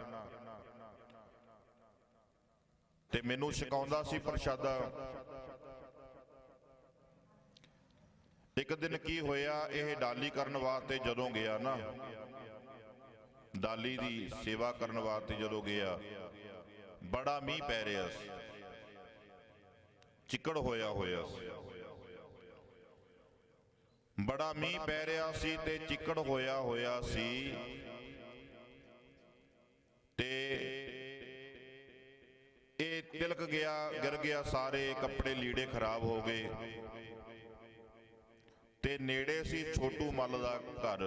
ਤੇ ਮੈਨੂੰ ਛਕਾਉਂਦਾ ਸੀ ਪ੍ਰਸ਼ਾਦਾ। ਇੱਕ ਦਿਨ ਕੀ ਹੋਇਆ, ਇਹ ਡਾਲੀ ਕਰਨ ਵਾਸਤੇ ਜਦੋਂ ਗਿਆ ਨਾ, ਡਾਲੀ ਦੀ ਸੇਵਾ ਕਰਨ ਵਾਸਤੇ ਜਦੋਂ ਗਿਆ, ਬੜਾ ਮੀਂਹ ਪੈ ਰਿਹਾ ਸੀ, ਚਿੱਕੜ ਹੋਇਆ ਸੀ, ਬੜਾ ਮੀਂਹ ਪੈ ਰਿਹਾ ਸੀ ਤੇ ਚਿੱਕੜ ਹੋਇਆ ਸੀ। ਤੇ ਇਹ ਤਿਲਕ ਗਿਆ, ਗਿਰ ਗਿਆ, ਸਾਰੇ ਕੱਪੜੇ ਲੀੜੇ ਖਰਾਬ ਹੋ ਗਏ। ਤੇ ਨੇੜੇ ਸੀ ਛੋਟੂ ਮੱਲ ਦਾ ਘਰ,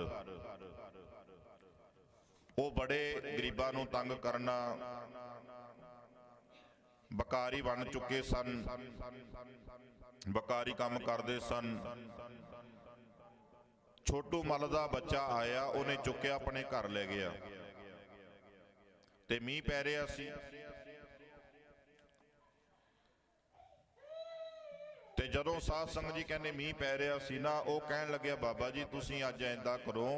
ਉਹ ਬੜੇ ਗਰੀਬਾਂ ਨੂੰ ਤੰਗ ਕਰਨਾ, ਬਕਾਰੀ ਬਣ ਚੁੱਕੇ ਸਨ, ਬਕਾਰੀ ਕੰਮ ਕਰਦੇ ਸਨ। ਛੋਟੂ ਮੱਲ ਦਾ ਬੱਚਾ ਆਇਆ, ਉਹਨੇ ਚੁੱਕਿਆ ਆਪਣੇ ਘਰ ਲੈ ਗਿਆ ਤੇ ਮੀਂਹ ਪੈ ਰਿਹਾ ਸੀ। ਤੇ ਜਦੋਂ ਸਾਧ ਸੰਗਤ ਜੀ ਕਹਿੰਦੇ ਮੀਂਹ ਪੈ ਰਿਹਾ ਸੀ ਨਾ, ਉਹ ਕਹਿਣ ਲੱਗਿਆ, ਬਾਬਾ ਜੀ ਤੁਸੀਂ ਅੱਜ ਏਦਾਂ ਕਰੋ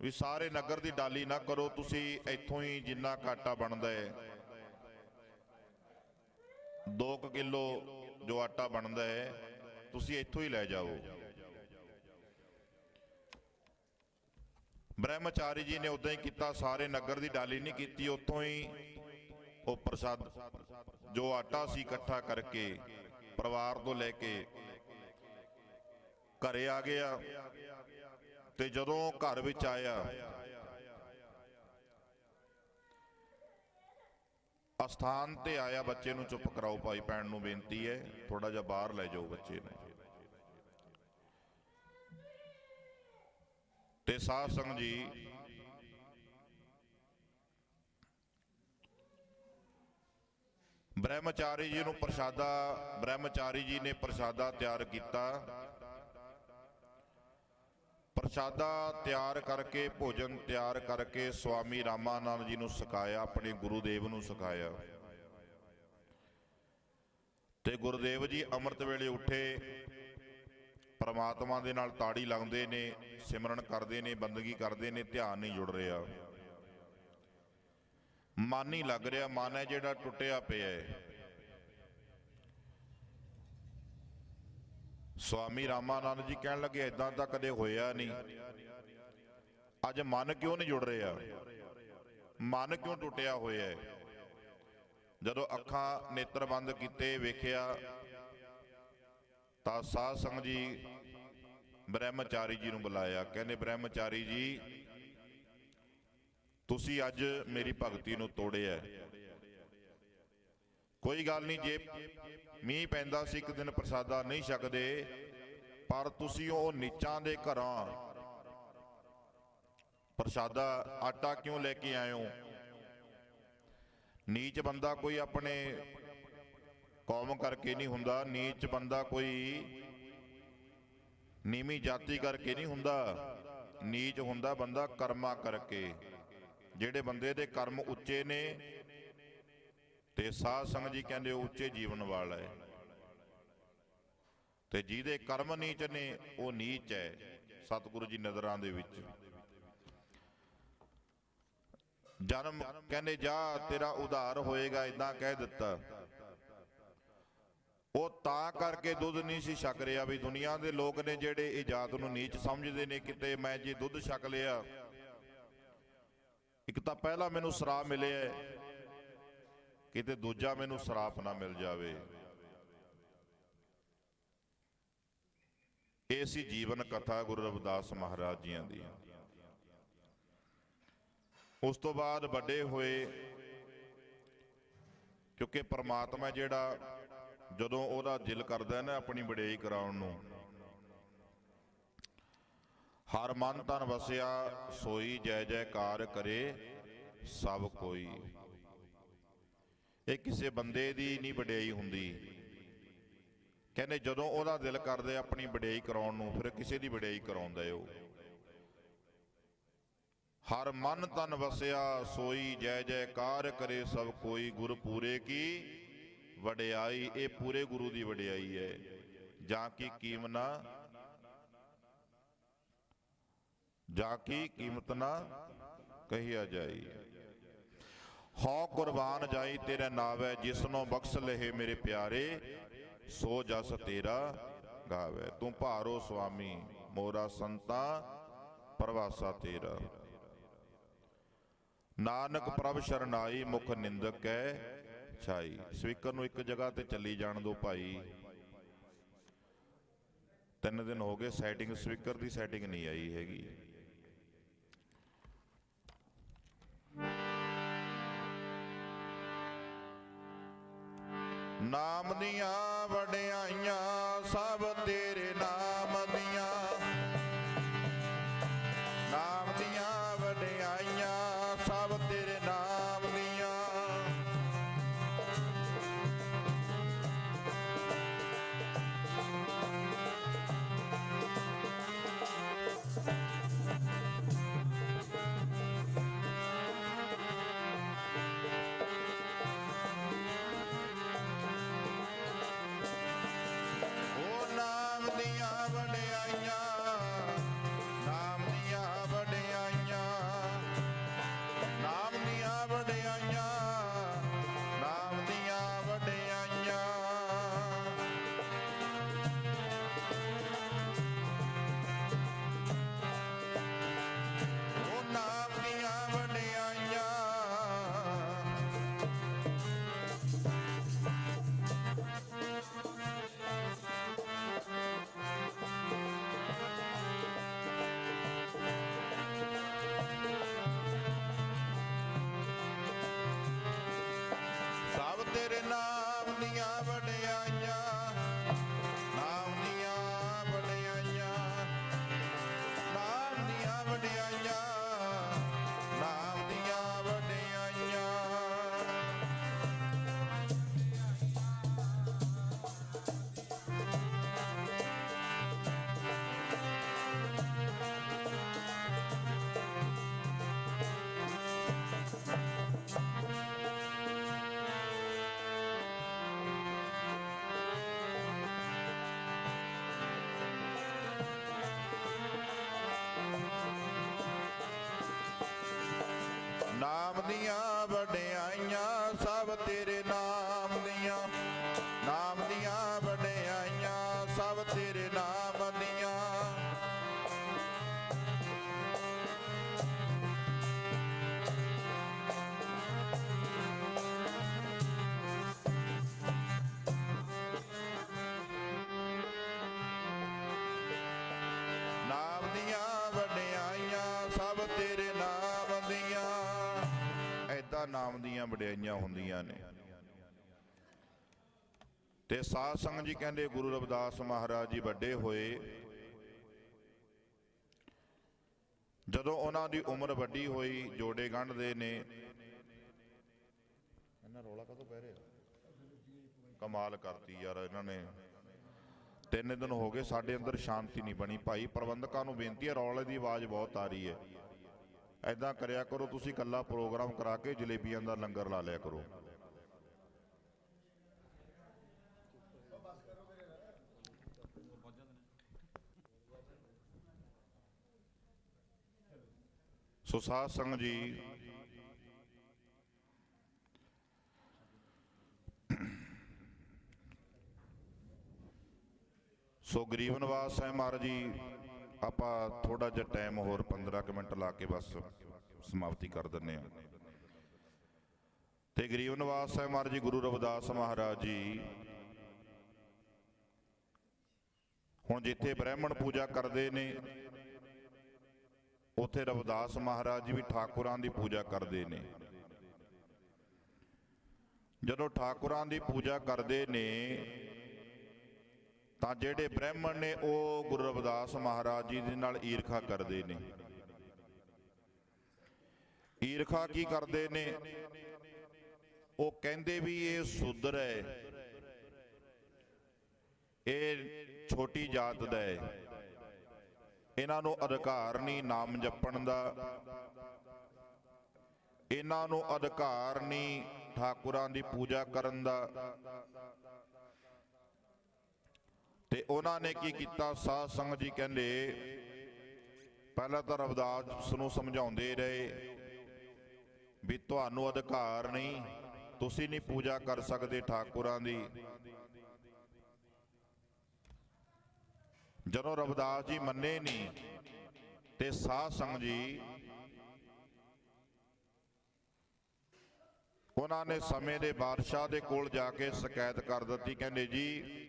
ਵੀ ਸਾਰੇ ਨਗਰ ਦੀ ਡਾਲੀ ਨਾ ਕਰੋ, ਤੁਸੀਂ ਇੱਥੋਂ ਹੀ ਜਿੰਨਾ ਆਟਾ ਬਣਦਾ ਹੈ 2 ਕਿਲੋ ਜੋ ਆਟਾ ਬਣਦਾ ਹੈ ਤੁਸੀਂ ਇੱਥੋਂ ਹੀ ਲੈ ਜਾਓ। ਬ੍ਰਹਮਚਾਰੀ ਜੀ ਨੇ ਉਦਾਂ ਹੀ ਕੀਤਾ, ਸਾਰੇ ਨਗਰ ਦੀ ਡਾਲੀ ਨਹੀਂ ਕੀਤੀ, ਉੱਥੋਂ ਹੀ ਉਹ ਪ੍ਰਸਾਦ ਜੋ ਆਟਾ ਸੀ ਇਕੱਠਾ ਕਰਕੇ ਪਰਿਵਾਰ ਤੋਂ ਲੈ ਕੇ ਘਰੇ ਆ ਗਿਆ। ਤੇ ਜਦੋਂ ਘਰ ਵਿੱਚ ਆਇਆ, ਅਸਥਾਨ ਤੇ ਆਇਆ, ਬੱਚੇ ਨੂੰ ਚੁੱਪ ਕਰਾਓ, ਭਾਈ ਭੈਣ ਨੂੰ ਬੇਨਤੀ ਹੈ, ਥੋੜਾ ਜਿਹਾ ਬਾਹਰ ਲੈ ਜਾਓ ਬੱਚੇ ਨੂੰ। ਤੇ ਸਾਧ ਸੰਗਤ ਜੀ ਬ੍ਰਹਮਚਾਰੀ ਜੀ ਨੂੰ ਬ੍ਰਹਮਚਾਰੀ ਜੀ ਨੇ ਪ੍ਰਸ਼ਾਦਾ ਤਿਆਰ ਕੀਤਾ। ਪ੍ਰਸ਼ਾਦਾ ਤਿਆਰ ਕਰਕੇ, ਭੋਜਨ ਤਿਆਰ ਕਰਕੇ ਸਵਾਮੀ ਰਾਮਾਨੰਦ ਜੀ ਨੂੰ ਛਕਾਇਆ, ਆਪਣੇ ਗੁਰੂਦੇਵ ਨੂੰ ਛਕਾਇਆ। ਤੇ ਗੁਰੂਦੇਵ ਜੀ ਅੰਮ੍ਰਿਤ ਵੇਲੇ ਉੱਠੇ, ਪਰਮਾਤਮਾ ਦੇ ਨਾਲ ਤਾੜੀ ਲਾਉਂਦੇ ਨੇ, ਸਿਮਰਨ ਕਰਦੇ ਨੇ, ਬੰਦਗੀ ਕਰਦੇ ਨੇ, ਧਿਆਨ ਨਹੀਂ ਜੁੜ ਰਿਹਾ, ਮਨ ਨਹੀਂ ਲੱਗ ਰਿਹਾ, ਮਨ ਹੈ ਜਿਹੜਾ ਟੁੱਟਿਆ ਪਿਆ ਹੈ। ਸਵਾਮੀ ਰਾਮਾਨੰਦ ਜੀ ਕਹਿਣ ਲੱਗੇ, ਏਦਾਂ ਤਾਂ ਕਦੇ ਹੋਇਆ ਨਹੀਂ, ਅੱਜ ਮਨ ਕਿਉਂ ਨਹੀਂ ਜੁੜ ਰਿਹਾ, ਮਨ ਕਿਉਂ ਟੁੱਟਿਆ ਹੋਇਆ ਹੈ? ਜਦੋਂ ਅੱਖਾਂ ਨੇਤਰ ਬੰਦ ਕੀਤੇ, ਵੇਖਿਆ ਤਾਂ ਸਾਧ ਸੰਗਤ ਜੀ ਬ੍ਰਹਮਚਾਰੀ ਜੀ ਨੂੰ ਬੁਲਾਇਆ। ਕਹਿੰਦੇ, ਬ੍ਰਹਮਚਾਰੀ ਜੀ ਤੁਸੀਂ ਅੱਜ ਮੇਰੀ ਭਗਤੀ ਨੂੰ ਤੋੜਿਆ। ਕੋਈ ਗੱਲ ਨਹੀਂ, ਜੇ ਮੀਂਹ ਪੈਂਦਾ ਸੀ ਇੱਕ ਦਿਨ ਪ੍ਰਸਾਦਾ ਨਹੀਂ ਛਕਦੇ, ਪਰ ਤੁਸੀਂ ਉਹ ਨੀਚਾਂ ਦੇ ਘਰਾਂ ਪ੍ਰਸਾਦਾ ਆਟਾ ਕਿਉਂ ਲੈ ਕੇ ਆਏ ਹੋ? ਨੀਚ ਬੰਦਾ ਕੋਈ ਆਪਣੇ ਕੌਮ ਕਰਕੇ ਨਹੀਂ ਹੁੰਦਾ, ਨੀਚ ਬੰਦਾ ਕੋਈ ਨੀਵੀਂ ਜਾਤੀ ਕਰਕੇ ਨਹੀਂ ਹੁੰਦਾ, ਨੀਚ ਹੁੰਦਾ ਬੰਦਾ ਕਰਮਾਂ ਕਰਕੇ। ਜਿਹੜੇ ਬੰਦੇ ਦੇ ਕਰਮ ਉੱਚੇ ਨੇ ਤੇ ਸਾਧ ਸੰਗਤ ਜੀ ਕਹਿੰਦੇ ਉਹ ਉੱਚੇ ਜੀਵਨ ਵਾਲਾ ਹੈ, ਤੇ ਜਿਹਦੇ ਕਰਮ ਨੀਚ ਨੇ ਉਹ ਨੀਚ ਹੈ ਸਤਿਗੁਰੂ ਜੀ ਨਜ਼ਰਾਂ ਦੇ ਵਿੱਚ। ਜਨਮ ਕਹਿੰਦੇ ਜਾ ਤੇਰਾ ਉਧਾਰ ਹੋਏਗਾ, ਇਦਾਂ ਕਹਿ ਦਿੱਤਾ। ਉਹ ਤਾਂ ਕਰਕੇ ਦੁੱਧ ਨਹੀਂ ਸੀ ਛਕ ਰਿਹਾ ਵੀ ਦੁਨੀਆ ਦੇ ਲੋਕ ਨੇ ਜਿਹੜੇ ਇਹ ਜਾਤ ਨੂੰ ਨੀਚ ਸਮਝਦੇ ਨੇ, ਕਿਤੇ ਮੈਂ ਜੇ ਦੁੱਧ ਛਕ ਲਿਆ, ਇੱਕ ਤਾਂ ਪਹਿਲਾ ਮੈਨੂੰ ਸਰਾਪ ਮਿਲਿਆ, ਕਿਤੇ ਦੂਜਾ ਮੈਨੂੰ ਸਰਾਪ ਨਾ ਮਿਲ ਜਾਵੇ। ਇਹ ਸੀ ਜੀਵਨ ਕਥਾ ਗੁਰੂ ਰਵਿਦਾਸ ਮਹਾਰਾਜ ਜੀਆਂ ਦੀ। ਉਸ ਤੋਂ ਬਾਅਦ ਵੱਡੇ ਹੋਏ, ਕਿਉਂਕਿ ਪਰਮਾਤਮਾ ਜਿਹੜਾ ਜਦੋਂ ਉਹਦਾ ਦਿਲ ਕਰਦਾ ਨਾ ਆਪਣੀ ਵਡਿਆਈ ਕਰਾਉਣ ਨੂੰ, ਹਰ ਮਨ ਤਨ ਵਸਿਆ ਸੋਈ ਜੈ ਜੈਕਾਰ ਕਰੇ ਸਭ ਕੋਈ। ਇਹ ਕਿਸੇ ਬੰਦੇ ਦੀ ਨਹੀਂ ਵਡਿਆਈ ਹੁੰਦੀ, ਕਹਿੰਦੇ ਜਦੋਂ ਉਹਦਾ ਦਿਲ ਕਰਦਾ ਆਪਣੀ ਵਡਿਆਈ ਕਰਾਉਣ ਨੂੰ, ਫਿਰ ਕਿਸੇ ਦੀ ਵਡਿਆਈ ਕਰਾਉਂਦਾ ਉਹ। ਹਰ ਮਨ ਤਨ ਵਸਿਆ ਸੋਈ ਜੈ ਜੈਕਾਰ ਕਰੇ ਸਭ ਕੋਈ, ਗੁਰ ਪੂਰੇ ਕੀ ਵਡਿਆਈ। ਇਹ ਪੂਰੇ ਗੁਰੂ ਦੀ ਵਡਿਆਈ ਹੈ। ਜਾਂ ਕੀ ਕੀਮਨਾ, ਜਾਂ ਕੀ ਕੀਮਤ ਨਾ ਕਹੀਆ ਜਾਈ। ਹਉ ਕੁਰਬਾਨ ਜਾਈ ਤੇਰਾ ਨਾਵੈ, ਜਿਸਨੋਂ ਬਖਸ਼ ਲਹੇ ਮੇਰੇ ਪਿਆਰੇ, ਸੋ ਜਸ ਤੇਰਾ ਗਾਵੇ। ਤੂੰ ਭਾਰੋ ਸੁਆਮੀ ਮੋਰਾ ਸੰਤਾ ਪਰਵਾਸਾ ਤੇਰਾ। ਨਾਨਕ ਪ੍ਰਭ ਸ਼ਰਨਾਈ ਮੁਖ ਨਿੰਦਕ ਕੈ ਛਾਈ। ਸਪੀਕਰ ਨੂੰ ਇੱਕ ਜਗ੍ਹਾ ਤੇ ਚੱਲੀ ਜਾਣ ਦਿਓ ਭਾਈ। 3 ਦਿਨ ਹੋ ਗਏ ਸੈਟਿੰਗ, ਸਪੀਕਰ ਦੀ ਸੈਟਿੰਗ ਨਹੀਂ ਆਈ ਹੈਗੀ। ਨਾਮ ਦੀਆਂ ਵਡਿਆਈਆਂ ਸਭ ਤੇਰੇ ਨਾਮ ਦੀਆਂ, ਨਾਮ ਦੀਆਂ ਵਡਿਆਈਆਂ ਸਭ ਤੇਰੇ ਨਾਮ ਦੀਆਂ। ਨਾਮ ਦੀਆਂ ਵਡਿਆਈਆਂ ਸਭ ਤੇਰੇ ਨਾਮ ਦੀਆਂ, ਨਾਮ ਦੀਆਂ ਵਡਿਆਈਆਂ ਸਭ ਤੇਰੇ ਨਾਮ ਦੀਆਂ। ਨਾਮ ਦੀਆਂ ਵਡਿਆਈਆਂ ਸਭ ਤੇਰੇ ਨਾਮ ਦੀਆਂ। ਐਦਾਂ ਨਾਮ ਦੀਆਂ ਵਡਿਆਈਆਂ ਹੁੰਦੀਆਂ ਨੇ। ਤੇ ਸਾਧ ਸੰਗਤ ਜੀ ਕਹਿੰਦੇ ਗੁਰੂ ਰਵਿਦਾਸ ਮਹਾਰਾਜ ਜੀ ਵੱਡੇ ਹੋਏ, ਜਦੋਂ ਉਹਨਾਂ ਦੀ ਉਮਰ ਵੱਡੀ ਹੋਈ, ਜੋੜੇ ਗੰਢਦੇ ਨੇ। ਇਹਨਾਂ ਰੌਲਾ ਕਾਹਤੋਂ ਪੈ ਰਿਹਾ? ਕਮਾਲ ਕਰਤੀ ਯਾਰ ਇਹਨਾਂ ਨੇ। 3 ਦਿਨ ਹੋ ਗਏ ਸਾਡੇ ਅੰਦਰ ਸ਼ਾਂਤੀ ਨਹੀਂ ਬਣੀ। ਭਾਈ ਪ੍ਰਬੰਧਕਾਂ ਨੂੰ ਬੇਨਤੀ ਹੈ, ਰੌਲੇ ਦੀ ਆਵਾਜ਼ ਬਹੁਤ ਆ ਰਹੀ ਹੈ। ਐਦਾਂ ਕਰਿਆ ਕਰੋ, ਤੁਸੀਂ ਇਕੱਲਾ ਪ੍ਰੋਗਰਾਮ ਕਰਾ ਕੇ ਜਲੇਬੀਆਂ ਦਾ ਲੰਗਰ ਲਾ ਲਿਆ ਕਰੋ। ਸੋ ਸਾਧ ਸੰਗਤ ਜੀ, ਸੋ ਗਰੀਬ ਨਿਵਾਸ ਸਾਹਿਬ ਮਹਾਰਾਜ ਜੀ, ਆਪਾਂ ਥੋੜਾ ਜਿਹਾ ਟਾਈਮ ਹੋਰ 15 ਕੁ ਮਿੰਟ ਲਾ ਕੇ ਬਸ ਸਮਾਪਤੀ ਕਰ ਦਿੰਦੇ ਹਾਂ। ਤੇ ਗਰੀਬ ਨਿਵਾਸ ਸਾਹਿਬ ਮਹਾਰਾਜ ਜੀ, ਗੁਰੂ ਰਵਿਦਾਸ ਮਹਾਰਾਜ ਜੀ ਹੁਣ ਜਿੱਥੇ ਬ੍ਰਾਹਮਣ ਪੂਜਾ ਕਰਦੇ ਨੇ, ਉੱਥੇ ਰਵਿਦਾਸ ਮਹਾਰਾਜ ਜੀ ਵੀ ਠਾਕੁਰਾਂ ਦੀ ਪੂਜਾ ਕਰਦੇ ਨੇ। ਜਦੋਂ ਠਾਕੁਰਾਂ ਦੀ ਪੂਜਾ ਕਰਦੇ ਨੇ ਤਾਂ ਜਿਹੜੇ ਬ੍ਰਾਹਮਣ ਨੇ ਉਹ ਗੁਰੂ ਰਵਿਦਾਸ ਮਹਾਰਾਜ ਜੀ ਦੇ ਨਾਲ ਈਰਖਾ ਕਰਦੇ ਨੇ। ਈਰਖਾ ਕੀ ਕਰਦੇ ਨੇ? ਉਹ ਕਹਿੰਦੇ ਵੀ ਇਹ ਸ਼ੂਦਰ ਹੈ, ਇਹ ਛੋਟੀ ਜਾਤ ਦਾ ਹੈ, ਇਹਨਾਂ ਨੂੰ ਅਧਿਕਾਰ ਨਹੀਂ ਨਾਮ ਜਪਣ ਦਾ, ਇਹਨਾਂ ਨੂੰ ਅਧਿਕਾਰ ਨਹੀਂ ਠਾਕੁਰਾਂ ਦੀ ਪੂਜਾ ਕਰਨ ਦਾ। ਤੇ ਉਹਨਾਂ ਨੇ ਕੀ ਕੀਤਾ? ਸਾਧ ਸੰਗਤ ਜੀ ਕਹਿੰਦੇ ਪਹਿਲਾਂ ਤਾਂ ਰਵਿਦਾਸ ਨੂੰ ਸਮਝਾਉਂਦੇ ਰਹੇ ਵੀ ਤੁਹਾਨੂੰ ਅਧਿਕਾਰ ਨਹੀਂ, ਤੁਸੀਂ ਨਹੀਂ ਪੂਜਾ ਕਰ ਸਕਦੇ ਠਾਕੁਰਾਂ ਦੀ। ਜਦੋਂ ਰਵਿਦਾਸ ਜੀ ਮੰਨੇ ਨਹੀਂ ਤੇ ਸਾਧ ਸੰਗਤ ਜੀ ਉਹਨਾਂ ਨੇ ਸਮੇਂ ਦੇ ਬਾਦਸ਼ਾਹ ਦੇ ਕੋਲ ਜਾ ਕੇ ਸ਼ਿਕਾਇਤ ਕਰ ਦਿੱਤੀ। ਕਹਿੰਦੇ ਜੀ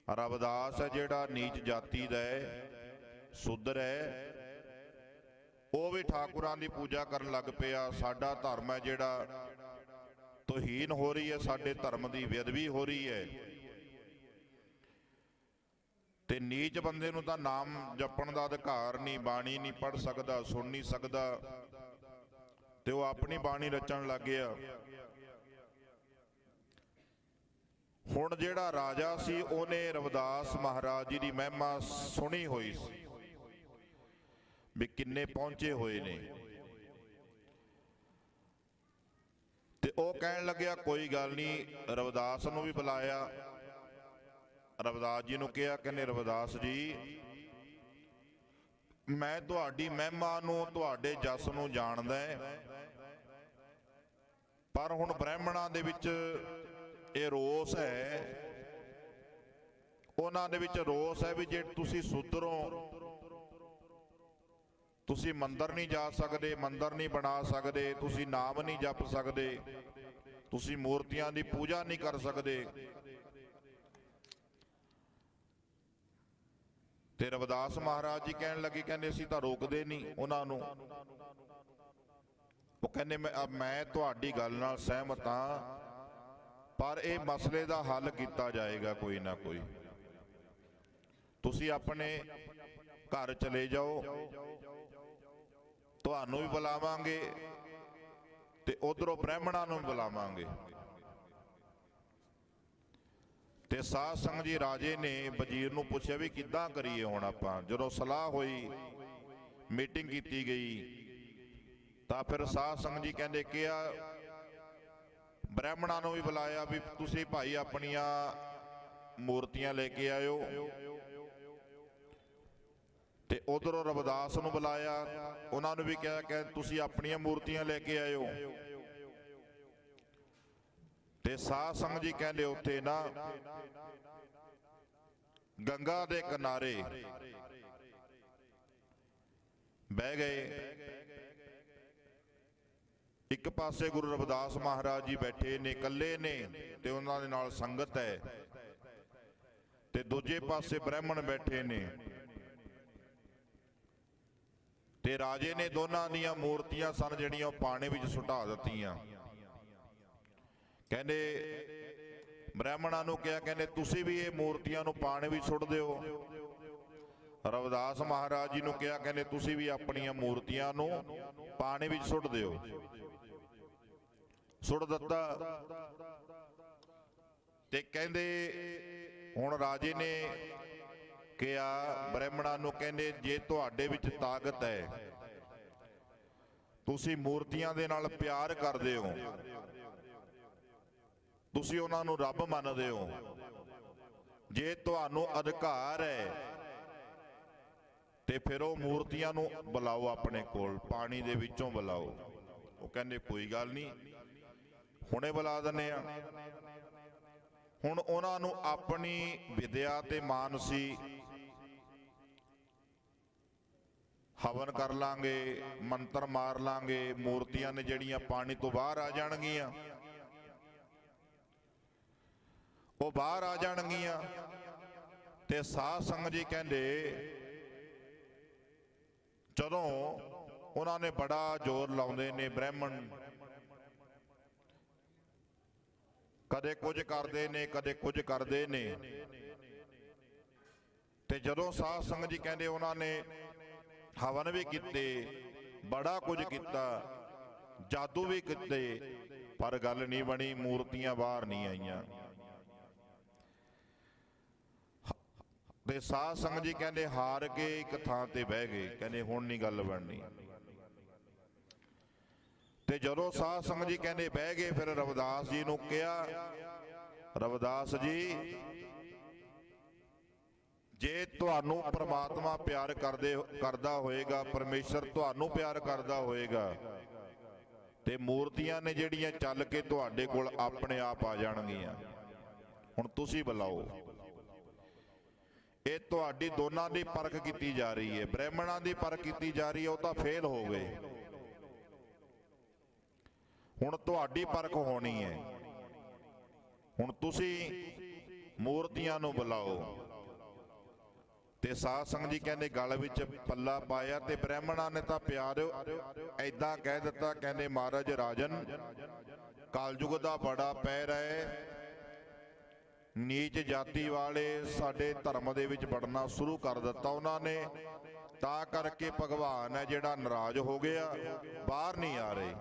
ਰਵਿਦਾਸ ਹੈ ਜਿਹੜਾ ਨੀਚ ਜਾਤੀ ਦਾ ਹੈ, ਸ਼ੂਦਰ ਹੈ, ਉਹ ਵੀ ਠਾਕੁਰਾਂ ਦੀ ਪੂਜਾ ਕਰਨ ਲੱਗ ਪਿਆ। ਸਾਡਾ ਧਰਮ ਹੈ ਜਿਹੜਾ ਤੋਹੀਨ ਹੋ ਰਹੀ ਹੈ, ਸਾਡੇ ਧਰਮ ਦੀ ਬੇਅਦਬੀ ਹੋ ਰਹੀ ਹੈ। ਤੇ ਨੀਚ ਬੰਦੇ ਨੂੰ ਤਾਂ ਨਾਮ ਜਪਣ ਦਾ ਅਧਿਕਾਰ ਨਹੀਂ, ਬਾਣੀ ਨਹੀਂ ਪੜ੍ਹ ਸਕਦਾ, ਸੁਣ ਨਹੀਂ ਸਕਦਾ, ਤੇ ਉਹ ਆਪਣੀ ਬਾਣੀ ਰਚਣ ਲੱਗ ਗਿਆ। ਹੁਣ ਜਿਹੜਾ ਰਾਜਾ ਸੀ ਉਹਨੇ ਰਵਿਦਾਸ ਮਹਾਰਾਜ ਜੀ ਦੀ ਮਹਿਮਾ ਸੁਣੀ ਹੋਈ ਸੀ ਵੀ ਕਿੰਨੇ ਪਹੁੰਚੇ ਹੋਏ ਨੇ, ਤੇ ਉਹ ਕਹਿਣ ਲੱਗਿਆ ਕੋਈ ਗੱਲ ਨਹੀਂ। ਰਵਿਦਾਸ ਨੂੰ ਵੀ ਬੁਲਾਇਆ, ਰਵਿਦਾਸ ਜੀ ਨੂੰ ਕਿਹਾ, ਕਹਿੰਦੇ ਰਵਿਦਾਸ ਜੀ ਮੈਂ ਤੁਹਾਡੀ ਮਹਿਮਾ ਨੂੰ, ਤੁਹਾਡੇ ਜਸ ਨੂੰ ਜਾਣਦਾ, ਪਰ ਹੁਣ ਬ੍ਰਾਹਮਣਾਂ ਦੇ ਵਿੱਚ ਇਹ ਰੋਸ ਹੈ, ਉਹਨਾਂ ਦੇ ਵਿੱਚ ਰੋਸ ਹੈ ਵੀ ਜੇ ਤੁਸੀਂ ਸ਼ੂਦਰੋ, ਤੁਸੀਂ ਮੰਦਰ ਨਹੀਂ ਜਾ ਸਕਦੇ, ਮੰਦਰ ਨਹੀਂ ਬਣਾ ਸਕਦੇ, ਤੁਸੀਂ ਨਾਮ ਨਹੀਂ ਜਪ ਸਕਦੇ, ਤੁਸੀਂ ਮੂਰਤੀਆਂ ਦੀ ਪੂਜਾ ਨਹੀਂ ਕਰ ਸਕਦੇ। ਤੇ ਰਵਿਦਾਸ ਮਹਾਰਾਜ ਜੀ ਕਹਿਣ ਲੱਗੇ, ਕਹਿੰਦੇ ਅਸੀਂ ਤਾਂ ਰੋਕਦੇ ਨਹੀਂ ਉਹਨਾਂ ਨੂੰ। ਉਹ ਕਹਿੰਦੇ ਮੈਂ ਤੁਹਾਡੀ ਗੱਲ ਨਾਲ ਸਹਿਮਤ ਹਾਂ, ਪਰ ਇਹ ਮਸਲੇ ਦਾ ਹੱਲ ਕੀਤਾ ਜਾਏਗਾ ਕੋਈ ਨਾ ਕੋਈ। ਤੁਸੀਂ ਆਪਣੇ ਘਰ ਚਲੇ ਜਾਓ, ਤੁਹਾਨੂੰ ਵੀ ਬੁਲਾਵਾਂਗੇ ਤੇ ਉਧਰੋਂ ਬ੍ਰਾਹਮਣਾਂ ਨੂੰ ਵੀ ਬੁਲਾਵਾਂਗੇ। ਤੇ ਸਾਧ ਸੰਗਤ ਜੀ ਰਾਜੇ ਨੇ ਵਜ਼ੀਰ ਨੂੰ ਪੁੱਛਿਆ ਵੀ ਕਿੱਦਾਂ ਕਰੀਏ ਹੁਣ ਆਪਾਂ। ਜਦੋਂ ਸਲਾਹ ਹੋਈ, ਮੀਟਿੰਗ ਕੀਤੀ ਗਈ, ਤਾਂ ਫਿਰ ਸਾਧ ਸੰਗਤ ਜੀ ਕਹਿੰਦੇ ਕਿਹਾ, ਬ੍ਰਾਹਮਣਾਂ ਨੂੰ ਵੀ ਬੁਲਾਇਆ ਵੀ ਤੁਸੀਂ ਭਾਈ ਆਪਣੀਆਂ ਮੂਰਤੀਆਂ ਲੈ ਕੇ ਆਇਓ, ਤੇ ਉਧਰੋਂ ਰਵਿਦਾਸ ਨੂੰ ਬੁਲਾਇਆ, ਉਹਨਾਂ ਨੂੰ ਵੀ ਕਿਹਾ ਕਿ ਤੁਸੀਂ ਆਪਣੀਆਂ ਮੂਰਤੀਆਂ ਲੈ ਕੇ ਆਇਓ। ਤੇ ਸਾਧ ਸੰਗਤ ਜੀ ਕਹਿੰਦੇ ਉੱਥੇ ਨਾ ਗੰਗਾ ਦੇ ਕਿਨਾਰੇ ਬਹਿ ਗਏ। ਇੱਕ ਪਾਸੇ ਗੁਰੂ ਰਵਿਦਾਸ ਮਹਾਰਾਜ ਜੀ ਬੈਠੇ ਨੇ, ਇਕੱਲੇ ਨੇ, ਤੇ ਉਹਨਾਂ ਦੇ ਨਾਲ ਸੰਗਤ ਹੈ, ਤੇ ਦੂਜੇ ਪਾਸੇ ਬ੍ਰਾਹਮਣ ਬੈਠੇ ਨੇ। ਤੇ ਰਾਜੇ ਨੇ ਦੋਨਾਂ ਦੀਆਂ ਮੂਰਤੀਆਂ ਸਨ ਜਿਹੜੀਆਂ ਉਹ ਪਾਣੀ ਵਿੱਚ ਸੁਟਾ ਦਿੱਤੀਆਂ। ਕਹਿੰਦੇ ਬ੍ਰਾਹਮਣਾਂ ਨੂੰ ਕਿਹਾ, ਕਹਿੰਦੇ ਤੁਸੀਂ ਵੀ ਇਹ ਮੂਰਤੀਆਂ ਨੂੰ ਪਾਣੀ ਵਿੱਚ ਸੁੱਟ ਦਿਓ। ਰਵਿਦਾਸ ਮਹਾਰਾਜ ਜੀ ਨੂੰ ਕਿਹਾ, ਕਹਿੰਦੇ ਤੁਸੀਂ ਵੀ ਆਪਣੀਆਂ ਮੂਰਤੀਆਂ ਨੂੰ ਪਾਣੀ ਵਿੱਚ ਸੁੱਟ ਦਿਓ। ਸੁੱਟ ਦਿੱਤਾ। ਤੇ ਕਹਿੰਦੇ ਹੁਣ ਰਾਜੇ ਨੇ ਕਿਹਾ ਬ੍ਰਾਹਮਣਾਂ ਨੂੰ, ਕਹਿੰਦੇ ਜੇ ਤੁਹਾਡੇ ਵਿੱਚ ਤਾਕਤ ਹੈ, ਤੁਸੀਂ ਮੂਰਤੀਆਂ ਦੇ ਨਾਲ ਪਿਆਰ ਕਰਦੇ ਹੋ, ਤੁਸੀਂ ਉਹਨਾਂ ਨੂੰ ਰੱਬ ਮੰਨਦੇ ਹੋ, ਜੇ ਤੁਹਾਨੂੰ ਅਧਿਕਾਰ ਹੈ ਤੇ ਫਿਰ ਉਹ ਮੂਰਤੀਆਂ ਨੂੰ ਬੁਲਾਓ ਆਪਣੇ ਕੋਲ, ਪਾਣੀ ਦੇ ਵਿੱਚੋਂ ਬੁਲਾਓ। ਉਹ ਕਹਿੰਦੇ ਕੋਈ ਗੱਲ ਨਹੀਂ, ਹੁਣੇ ਬੁਲਾ ਦਿੰਦੇ ਆ। ਹੁਣ ਉਹਨਾਂ ਨੂੰ ਆਪਣੀ ਵਿਦਿਆ ਤੇ ਮਾਨ ਸੀ, ਹਵਨ ਕਰ ਲਾਂਗੇ, ਮੰਤਰ ਮਾਰ ਲਾਂਗੇ, ਮੂਰਤੀਆਂ ਨੇ ਜਿਹੜੀਆਂ ਪਾਣੀ ਤੋਂ ਬਾਹਰ ਆ ਜਾਣਗੀਆਂ, ਉਹ ਬਾਹਰ ਆ ਜਾਣਗੀਆਂ। ਤੇ ਸਾਧ ਸੰਗਤ ਜੀ ਕਹਿੰਦੇ ਜਦੋਂ ਉਹਨਾਂ ਨੇ ਬੜਾ ਜ਼ੋਰ ਲਾਉਂਦੇ ਨੇ ਬ੍ਰਾਹਮਣ, ਕਦੇ ਕੁਝ ਕਰਦੇ ਨੇ ਕਦੇ ਕੁਝ ਕਰਦੇ ਨੇ, ਤੇ ਜਦੋਂ ਸਾਧ ਸੰਗਤ ਜੀ ਕਹਿੰਦੇ ਉਹਨਾਂ ਨੇ ਹਵਨ ਵੀ ਕੀਤੇ, ਬੜਾ ਕੁਝ ਕੀਤਾ, ਜਾਦੂ ਵੀ ਕੀਤੇ, ਪਰ ਗੱਲ ਨਹੀਂ ਬਣੀ, ਮੂਰਤੀਆਂ ਬਾਹਰ ਨਹੀਂ ਆਈਆਂ। ਤੇ ਸਾਧ ਸੰਗਤ ਜੀ ਕਹਿੰਦੇ ਹਾਰ ਕੇ ਇੱਕ ਥਾਂ ਤੇ ਬਹਿ ਗਏ, ਕਹਿੰਦੇ ਹੁਣ ਨਹੀਂ ਗੱਲ ਬਣਨੀ। ਤੇ ਜਦੋਂ ਸਾਧ ਸੰਗਤ ਜੀ ਕਹਿੰਦੇ ਬਹਿ ਗਏ, ਫਿਰ ਰਵਿਦਾਸ ਜੀ ਨੂੰ ਕਿਹਾ, ਰਵਿਦਾਸ ਜੀ ਜੇ ਤੁਹਾਨੂੰ ਪ੍ਰਮਾਤਮਾ ਪਿਆਰ ਕਰਦਾ ਹੋਏਗਾ, ਪਰਮੇਸ਼ਰ ਤੁਹਾਨੂੰ ਪਿਆਰ ਕਰਦਾ ਹੋਏਗਾ, ਤੇ ਮੂਰਤੀਆਂ ਨੇ ਜਿਹੜੀਆਂ ਚੱਲ ਕੇ ਤੁਹਾਡੇ ਕੋਲ ਆਪਣੇ ਆਪ ਆ ਜਾਣਗੀਆਂ। ਹੁਣ ਤੁਸੀਂ ਬੁਲਾਓ। ਇਹ ਤੁਹਾਡੀ ਦੋਨਾਂ ਦੀ ਪਰਖ ਕੀਤੀ ਜਾ ਰਹੀ ਹੈ, ਬ੍ਰਾਹਮਣਾਂ ਦੀ ਪਰਖ ਕੀਤੀ ਜਾ ਰਹੀ ਹੈ, ਉਹ ਤਾਂ ਫੇਲ ਹੋ ਗਏ। ਹੁਣ ਤੁਹਾਡੀ ਪਰਖ ਹੋਣੀ ਹੈ। ਹੁਣ ਤੁਸੀਂ ਮੂਰਤੀਆਂ ਨੂੰ ਬੁਲਾਓ। ਤੇ ਸਾਧ ਸੰਗਤ ਜੀ ਕਹਿੰਦੇ ਗਲ ਵਿੱਚ ਪੱਲਾ ਪਾਇਆ, ਤੇ ਬ੍ਰਾਹਮਣਾਂ ਨੇ ਤਾਂ ਪਿਆਰ ਐਦਾਂ ਕਹਿ ਦਿੱਤਾ, ਕਹਿੰਦੇ ਮਹਾਰਾਜ ਰਾਜਨ, ਕਲਯੁਗ ਦਾ ਬੜਾ ਪੈਰ ਹੈ, ਨੀਚ ਜਾਤੀ ਵਾਲੇ ਸਾਡੇ ਧਰਮ ਦੇ ਵਿੱਚ ਵੜਨਾ ਸ਼ੁਰੂ ਕਰ ਦਿੱਤਾ ਉਹਨਾਂ ਨੇ, ਤਾਂ ਕਰਕੇ ਭਗਵਾਨ ਹੈ ਜਿਹੜਾ ਨਾਰਾਜ਼ ਹੋ ਗਿਆ, ਬਾਹਰ ਨਹੀਂ ਆ ਰਹੇ।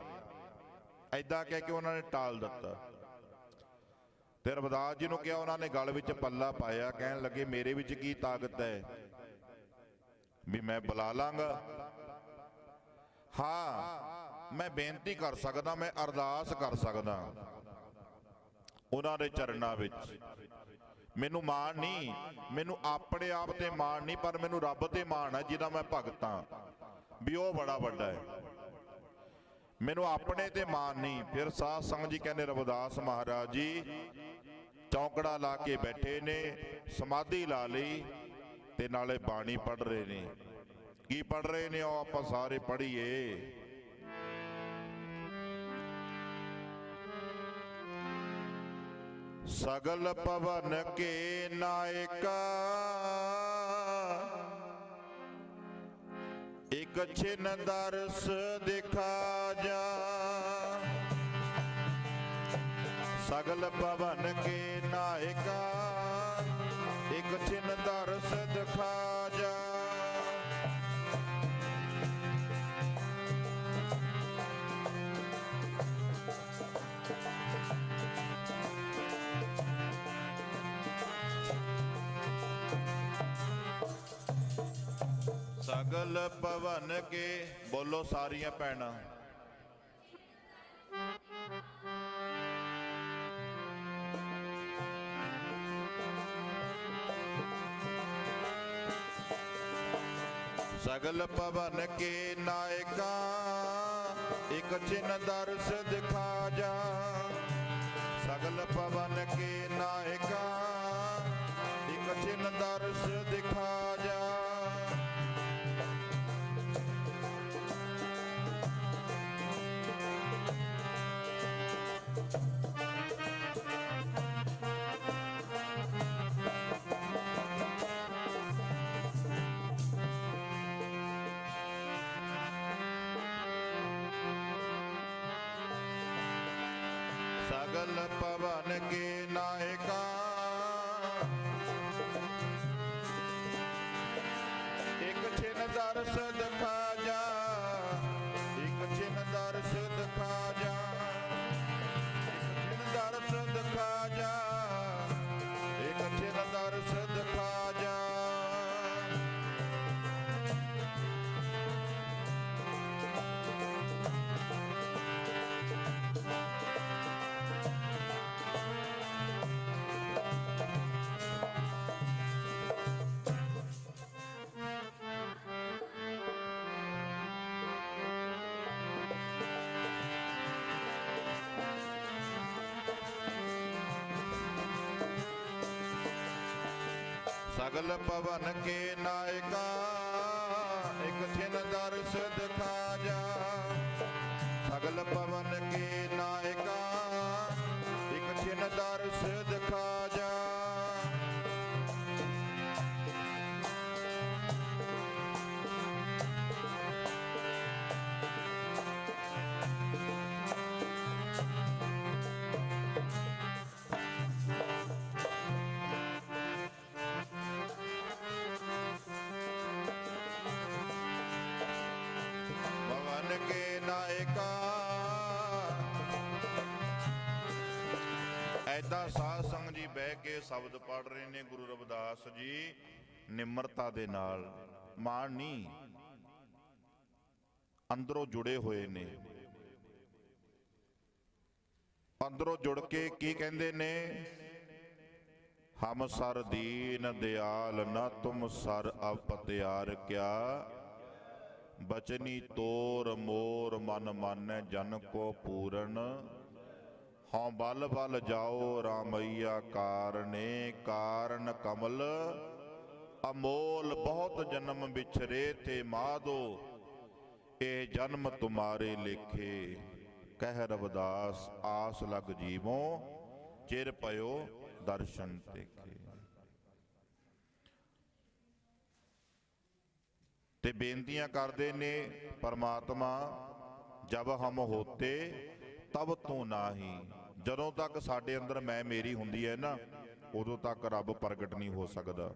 ਐਦਾਂ ਕਹਿ ਕੇ ਉਹਨਾਂ ਨੇ ਟਾਲ ਦਿੱਤਾ। ਤੇ ਰਵਿਦਾਸ ਜੀ ਨੂੰ ਕਿਹਾ, ਉਹਨਾਂ ਨੇ ਗਲ ਵਿੱਚ ਪੱਲਾ ਪਾਇਆ, ਕਹਿਣ ਲੱਗੇ ਮੇਰੇ ਵਿੱਚ ਕੀ ਤਾਕਤ ਹੈ ਵੀ ਮੈਂ ਬੁਲਾ ਲਾਂਗਾ? ਹਾਂ, ਮੈਂ ਬੇਨਤੀ ਕਰ ਸਕਦਾ, ਮੈਂ ਅਰਦਾਸ ਕਰ ਸਕਦਾ ਉਹਨਾਂ ਦੇ ਚਰਨਾਂ ਵਿੱਚ। ਮੈਨੂੰ ਮਾਣ ਨਹੀਂ, ਮੈਨੂੰ ਆਪਣੇ ਆਪ ਤੇ ਮਾਣ ਨਹੀਂ, ਪਰ ਮੈਨੂੰ ਰੱਬ ਤੇ ਮਾਣ ਹੈ ਜਿਹਦਾ ਮੈਂ ਭਗਤ ਹਾਂ, ਵੀ ਉਹ ਬੜਾ ਵੱਡਾ ਹੈ, ਮੈਨੂੰ ਆਪਣੇ ਤੇ ਮਾਣ ਨਹੀਂ। ਫਿਰ ਸਾਧ ਸੰਗਤ ਜੀ ਕਹਿੰਦੇ ਰਵਿਦਾਸ ਮਹਾਰਾਜ ਜੀ ਚੌਂਕੜਾ ਲਾ ਕੇ ਬੈਠੇ ਨੇ, ਸਮਾਧੀ ਲਾ ਲਈ, ਤੇ ਨਾਲੇ ਬਾਣੀ ਪੜ੍ਹ ਰਹੇ ਨੇ। ਕੀ ਪੜ੍ਹ ਰਹੇ ਨੇ ਉਹ ਆਪਾਂ ਸਾਰੇ ਪੜ੍ਹੀਏ। ਸਗਲ ਭਵਨ ਕੇ ਨਾਇਕਾ, ਇੱਕ ਛਿਨ ਦਰਸ ਦਿਖਾ ਜਾ। ਸਗਲ ਭਵਨ ਕੇ ਨਾਇਕਾ, ਇੱਕ ਛਿਨ ਦਰਸ ਦਿਖਾ ਜਾ। ਸਗਲ ਭਵਨ ਕੇ, ਬੋਲੋ ਸਾਰੀਆਂ ਭੈਣਾਂ। ਸਗਲ ਭਵਨ ਕੇ ਨਾਇਕਾ, ਇੱਕ ਛਿਨ ਦਰਸ ਦਿਖਾ ਜਾ। ਸਗਲ ਭਵਨ ਕੇ ਨਾਇਕਾ, ਇੱਕ ਛਿਨ ਦਰਸ ਦਿਖਾ ਜਾ। ਸਗਲ ਭਵਨ ਕੇ ਨਾਇਕਾ, ਇੱਕ ਛਿਨ ਦਰਸ ਦਿਖਾ ਜਾ। ਇੱਕ ਛਿਨ ਦਰਸ ਦਿਖਾ ਜਾ, ਇੱਕ ਛਿਨ ਦਰਸ ਦਿਖਾ ਜਾ। सगल पवन के नायका एक छिन दर्श दिखा जा। सगल पवन के नायका एक छिन दर्श दिखा जा। पवन के नायका ऐदा साਧ ਸੰਗ ਜੀ ਬਹਿ ਕੇ ਸ਼ਬਦ ਪੜ ਰਹੇ ਨੇ ਗੁਰੂ ਰਵਿਦਾਸ ਜੀ ਨਿਮਰਤਾ ਦੇ ਨਾਲ, ਮਾਣ ਨਹੀਂ, ਅੰਦਰੋਂ ਜੁੜੇ ਹੋਏ ਨੇ। ਅੰਦਰੋਂ ਜੁੜ ਕੇ ਕੀ ਕਹਿੰਦੇ ਨੇ? ਹਮ ਸਰ ਦੀਨ ਦਿਆਲ ਨਾ ਤੁਮ ਸਰ ਅਪਤਿਆਰ ਕਿਆ। ਬਚਨੀ ਤੋਰ ਮੋਰ ਮਨ ਮਾਨੈ ਜਨ ਕੋ ਪੂਰਨ। ਹਉ ਬਲ ਬਲ ਜਾਓ ਰਾਮਈਆ ਕਾਰਨੇ। ਕਾਰਨ ਕਮਲ ਅਮੋਲ ਬਹੁਤ ਜਨਮ ਵਿਛਰੇ ਤੇ ਮਾਧੋ। ਇਹ ਜਨਮ ਤੁਮਾਰੇ ਲੇਖੇ। ਕਹਿ ਰਵਿਦਾਸ ਆਸ ਲਗ ਜੀਵੋ। ਚਿਰ ਪਇਓ ਦਰਸ਼ਨ ਦੇਖੇ। ਤੇ ਬੇਨਤੀਆਂ ਕਰਦੇ ਨੇ ਪਰਮਾਤਮਾ ਜਬ ਹਮ ਹੋਤੇ ਤਬ ਤੂੰ ਨਾਹੀ। ਜਦੋਂ ਤੱਕ ਸਾਡੇ ਅੰਦਰ ਮੈਂ ਮੇਰੀ ਹੁੰਦੀ ਹੈ ਨਾ, ਉਦੋਂ ਤੱਕ ਰੱਬ ਪ੍ਰਗਟ ਨਹੀਂ ਹੋ ਸਕਦਾ।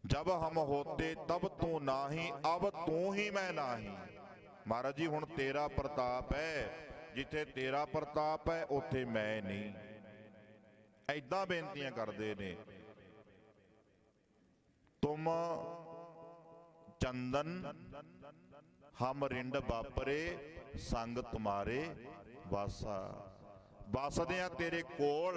ਜਬ ਹਮ ਹੋਤੇ ਤਬ ਤੂੰ ਨਾਹੀ ਅਬ ਤੂੰ ਹੀ ਮੈਂ ਨਾਹੀ। ਮਹਾਰਾਜ ਜੀ ਹੁਣ ਤੇਰਾ ਪ੍ਰਤਾਪ ਹੈ, ਜਿੱਥੇ ਤੇਰਾ ਪ੍ਰਤਾਪ ਹੈ ਉੱਥੇ ਮੈਂ ਨਹੀਂ। ਐਦਾਂ ਬੇਨਤੀਆਂ ਕਰਦੇ ਨੇ। ਤੁਮ ਚੰਦਨ ਹਮ ਰਿੰਡ ਵਾਪਰੇ ਸੰਗ ਤੁਮਾਰੇ ਵਾਸਾ। ਵਸਦੇ ਆ ਤੇਰੇ ਕੋਲ,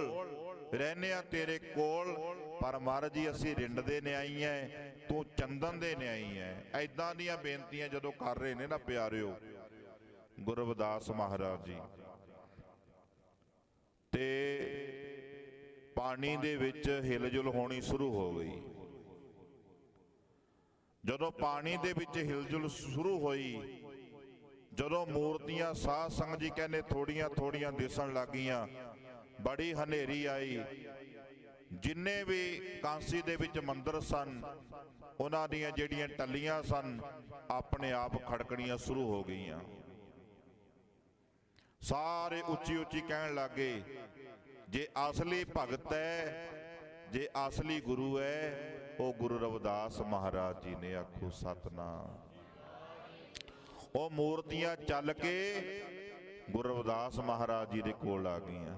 ਰਹਿੰਦੇ ਆ ਤੇਰੇ ਕੋਲ, ਪਰ ਮਹਾਰਾਜ ਜੀ ਅਸੀਂ ਰਿੰਡ ਦੇ ਨਿਆਈ ਐ, ਤੂੰ ਚੰਦਨ ਦੇ ਨਿਆਈ ਐ। ਐਦਾਂ ਦੀਆਂ ਬੇਨਤੀਆਂ ਜਦੋਂ ਕਰ ਰਹੇ ਨੇ ਨਾ ਪਿਆਰਿਓ ਗੁਰੂ ਰਵਿਦਾਸ ਮਹਾਰਾਜ ਜੀ, ਤੇ ਪਾਣੀ ਦੇ ਵਿੱਚ ਹਿਲਜੁਲ ਹੋਣੀ ਸ਼ੁਰੂ ਹੋ ਗਈ। ਜਦੋਂ ਪਾਣੀ ਦੇ ਵਿੱਚ ਹਿਲਜੁਲ ਸ਼ੁਰੂ ਹੋਈ, ਜਦੋਂ ਮੂਰਤੀਆਂ ਸਾਧ ਸੰਗਤ ਜੀ ਕਹਿੰਦੇ ਥੋੜੀਆਂ ਥੋੜੀਆਂ ਦਿਸਣ ਲੱਗੀਆਂ, ਬੜੀ ਹਨੇਰੀ ਆਈ। ਜਿੰਨੇ ਵੀ ਕਾਂਸੀ ਦੇ ਵਿੱਚ ਮੰਦਰ ਸਨ, ਉਹਨਾਂ ਦੀਆਂ ਜਿਹੜੀਆਂ ਟੱਲੀਆਂ ਸਨ ਆਪਣੇ ਆਪ ਖੜਕਣੀਆਂ ਸ਼ੁਰੂ ਹੋ ਗਈਆਂ। ਸਾਰੇ ਉੱਚੀ ਉੱਚੀ ਕਹਿਣ ਲੱਗੇ, ਜੇ ਅਸਲੀ ਭਗਤ ਹੈ, ਜੇ ਅਸਲੀ ਗੁਰੂ ਹੈ, ਉਹ ਗੁਰੂ ਰਵਿਦਾਸ ਮਹਾਰਾਜ ਜੀ ਨੇ। ਆਖੋ ਸਤਿਨਾਮ। ਉਹ ਮੂਰਤੀਆਂ ਚੱਲ ਕੇ ਗੁਰੂ ਰਵਿਦਾਸ ਮਹਾਰਾਜ ਜੀ ਦੇ ਕੋਲ ਆ ਗਈਆਂ।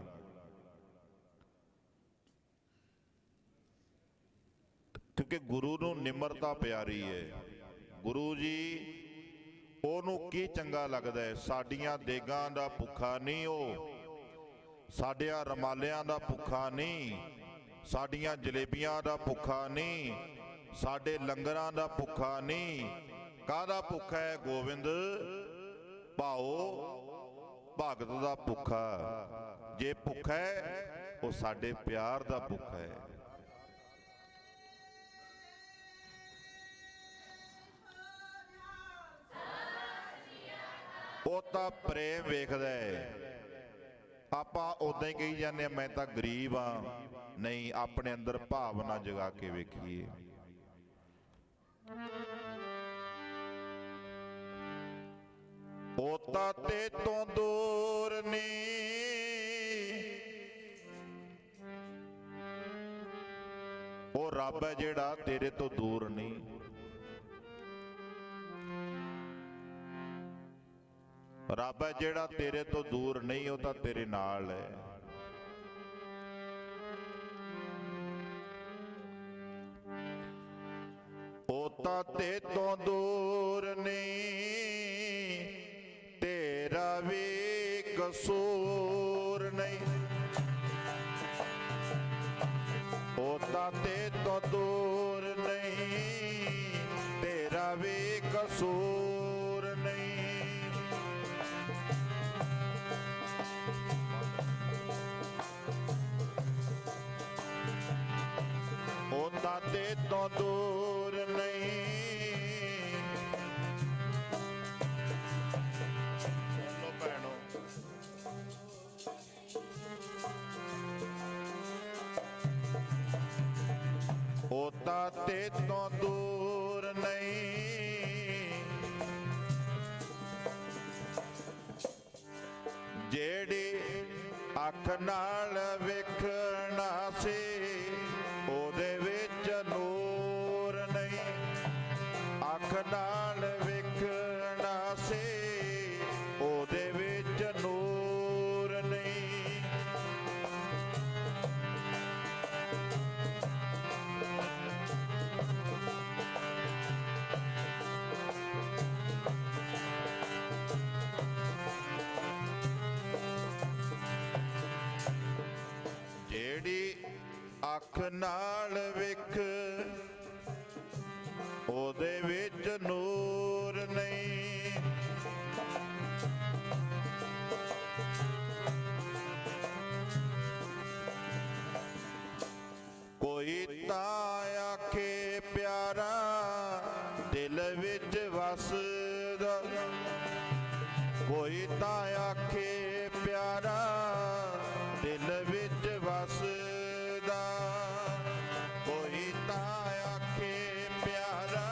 ਕਿਉਂਕਿ ਗੁਰੂ ਨੂੰ ਨਿਮਰਤਾ ਪਿਆਰੀ ਹੈ। ਗੁਰੂ ਜੀ ਉਹਨੂੰ ਕੀ ਚੰਗਾ ਲੱਗਦਾ ਹੈ? ਸਾਡੀਆਂ ਦੇਗਾਂ ਦਾ ਭੁੱਖਾ ਨਹੀਂ, ਉਹ ਸਾਡਿਆਂ ਰਮਾਲਿਆਂ ਦਾ ਭੁੱਖਾ ਨਹੀਂ, ਸਾਡੀਆਂ ਜਲੇਬੀਆਂ ਦਾ ਭੁੱਖਾ ਨਹੀਂ, ਸਾਡੇ ਲੰਗਰਾਂ ਦਾ ਭੁੱਖਾ ਨਹੀਂ। ਕਾਹਦਾ ਭੁੱਖਾ ਹੈ? ਗੋਬਿੰਦ ਭਾਓ ਭਗਤ ਦਾ ਭੁੱਖਾ। ਜੇ ਭੁੱਖਾ ਹੈ ਉਹ ਸਾਡੇ ਪਿਆਰ ਦਾ ਭੁੱਖਾ ਹੈ। ਉਹ ਤਾਂ ਪ੍ਰੇਮ ਵੇਖਦਾ ਹੈ। ਆਪਾਂ ਉਦਾਂ ਹੀ ਕਹੀ ਜਾਂਦੇ ਆ ਮੈਂ ਤਾਂ ਗਰੀਬ ਆ। ਨਹੀਂ, ਆਪਣੇ ਅੰਦਰ ਭਾਵਨਾ ਜਗਾ ਕੇ ਵੇਖੀਏ। ਉਹ ਤਾਂ ਤੇ ਤੋਂ ਦੂਰ ਨਹੀਂ, ਉਹ ਰੱਬ ਹੈ ਜਿਹੜਾ ਤੇਰੇ ਤੋਂ ਦੂਰ ਨਹੀਂ। ਰੱਬ ਹੈ ਜਿਹੜਾ ਤੇਰੇ ਤੋਂ ਦੂਰ ਨਹੀਂ, ਉਹ ਤਾਂ ਤੇਰੇ ਨਾਲ ਹੈ। ਉਹ ਤਾਂ ਤੇ ਤੋਂ ਦੂਰ ਨਹੀਂ, ਤੇਰਾ ਵੀ ਕਸੂਰ ਨਹੀਂ। ਉਹ ਤਾਂ ਤੇ ਤੋਂ ਦੂਰ ਨਹੀਂ, ਤੇਰਾ ਵੀ ਕਸੂਰ ਨਹੀਂ। ਤੋਂ ਦੂਰ ਨਹੀਂ। ਬੋਲੋ ਭੈਣੋ, ਉਹ ਤਾਂ ਤੇ ਤੋਂ ਦੂਰ ਨਹੀਂ, ਜਿਹੜੀ ਅੱਖ ਨਾਲ ਵੇਖਣਾ ਸੀ ਉਹਦੇ ਵਿੱਚ ਨੂਰ ਨਹੀਂ। ਅੱਖ ਨਾਲ ਵੇਖਣਾ ਸੀ ਉਹਦੇ ਵਿੱਚ ਨੂਰ ਨਹੀਂ। ਜਿਹੜੀ ਅੱਖ ਨਾਲ ਵੇਖ ਉਹਦੇ ਵਿੱਚ ਨੂਰ ਨਹੀਂ। ਕੋਈ ਤਾਂ ਆਖੇ ਪਿਆਰਾ ਦਿਲ ਵਿੱਚ ਵਸਦਾ, ਕੋਈ ਤਾਂ ਆਖੇ ਪਿਆਰਾ ਦਿਲ ਵਿੱਚ ਵਸਦਾ, ਕੋਈ ਤਾਂ ਆਖੇ ਪਿਆਰਾ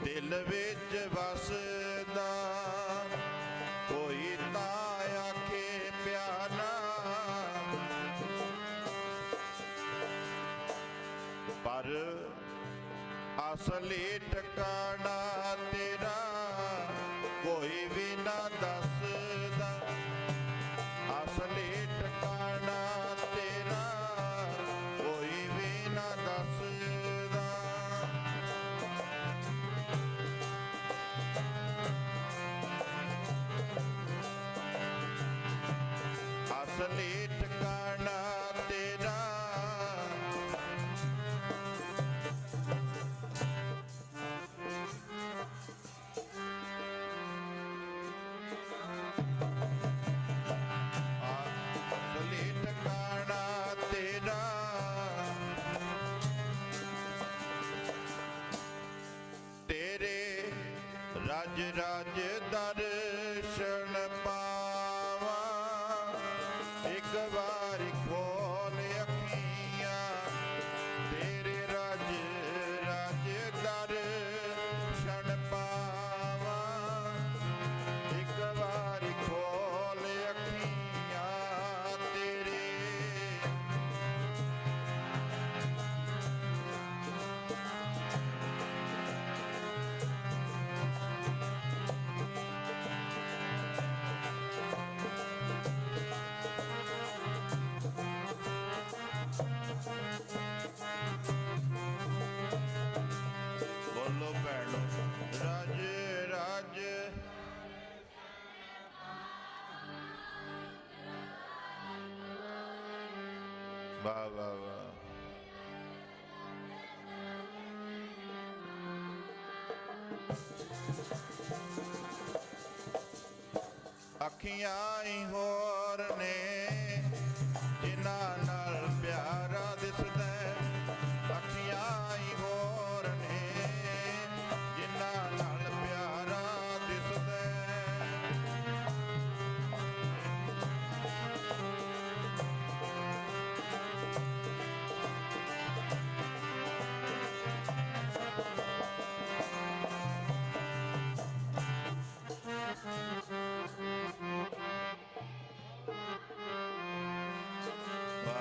ਦਿਲ ਵਿੱਚ ਵਸਦਾ, ਕੋਈ ਤਾਂ ਆਖੇ ਪਿਆਰਾ। ਪਰ ਅਸਲੀ ਟਿਕਾਣਾ ਤੇਰਾ ਕੋਈ ਵੀ ਨਾ ਦੱਸਦਾ। ਅਸਲੀ ਟਿਕਾਣਾ ਤੇਰਾ ਕੋਈ ਵੀ ਨਾ ਦੱਸਦਾ। ਅਸਲੀ ਟਿਕਾਣਾ ਤੇਰਾ ਅਸਲੀ ਟਿਕਾਣਾ ਤੇਰਾ ਤੇਰੇ ਰਾਜ ਰਾਜ ਦਰਸ਼ਨ ਪਾਵਾਂ। ਇੱਕ ਵਾਰੀ ਖੋਲ ਅੱਖੀਆਂ ਤੇਰੇ ਰਾਜ ਰਾਜ ਦਰਸ਼ਨ ਪਾਵਾਂ। ਇੱਕ ਵਾਰੀ ਖੋਲ ਅੱਖੀਆਂ ਤੇਰੇ ਬੋਲੋ ਭੈਣੋ, ਰਾਜ ਰਾਜ ਵਾਹ ਵਾਹ ਵਾਹ। ਅੱਖੀਆਂ ਹੀ ਹੋਰ ਨੇ ਜਿਨ੍ਹਾਂ ਨਾਲ ਪਿਆਰਾ ਦਿਸਦਾ ਹੈ। ਅੱਖੀਆਂ ਹੀ ਹੋਰ ਨੇ ਜਿਨ੍ਹਾਂ ਨਾਲ ਪਿਆਰਾ ਦਿਸਦਾ ਹੈ। ਵਾਹ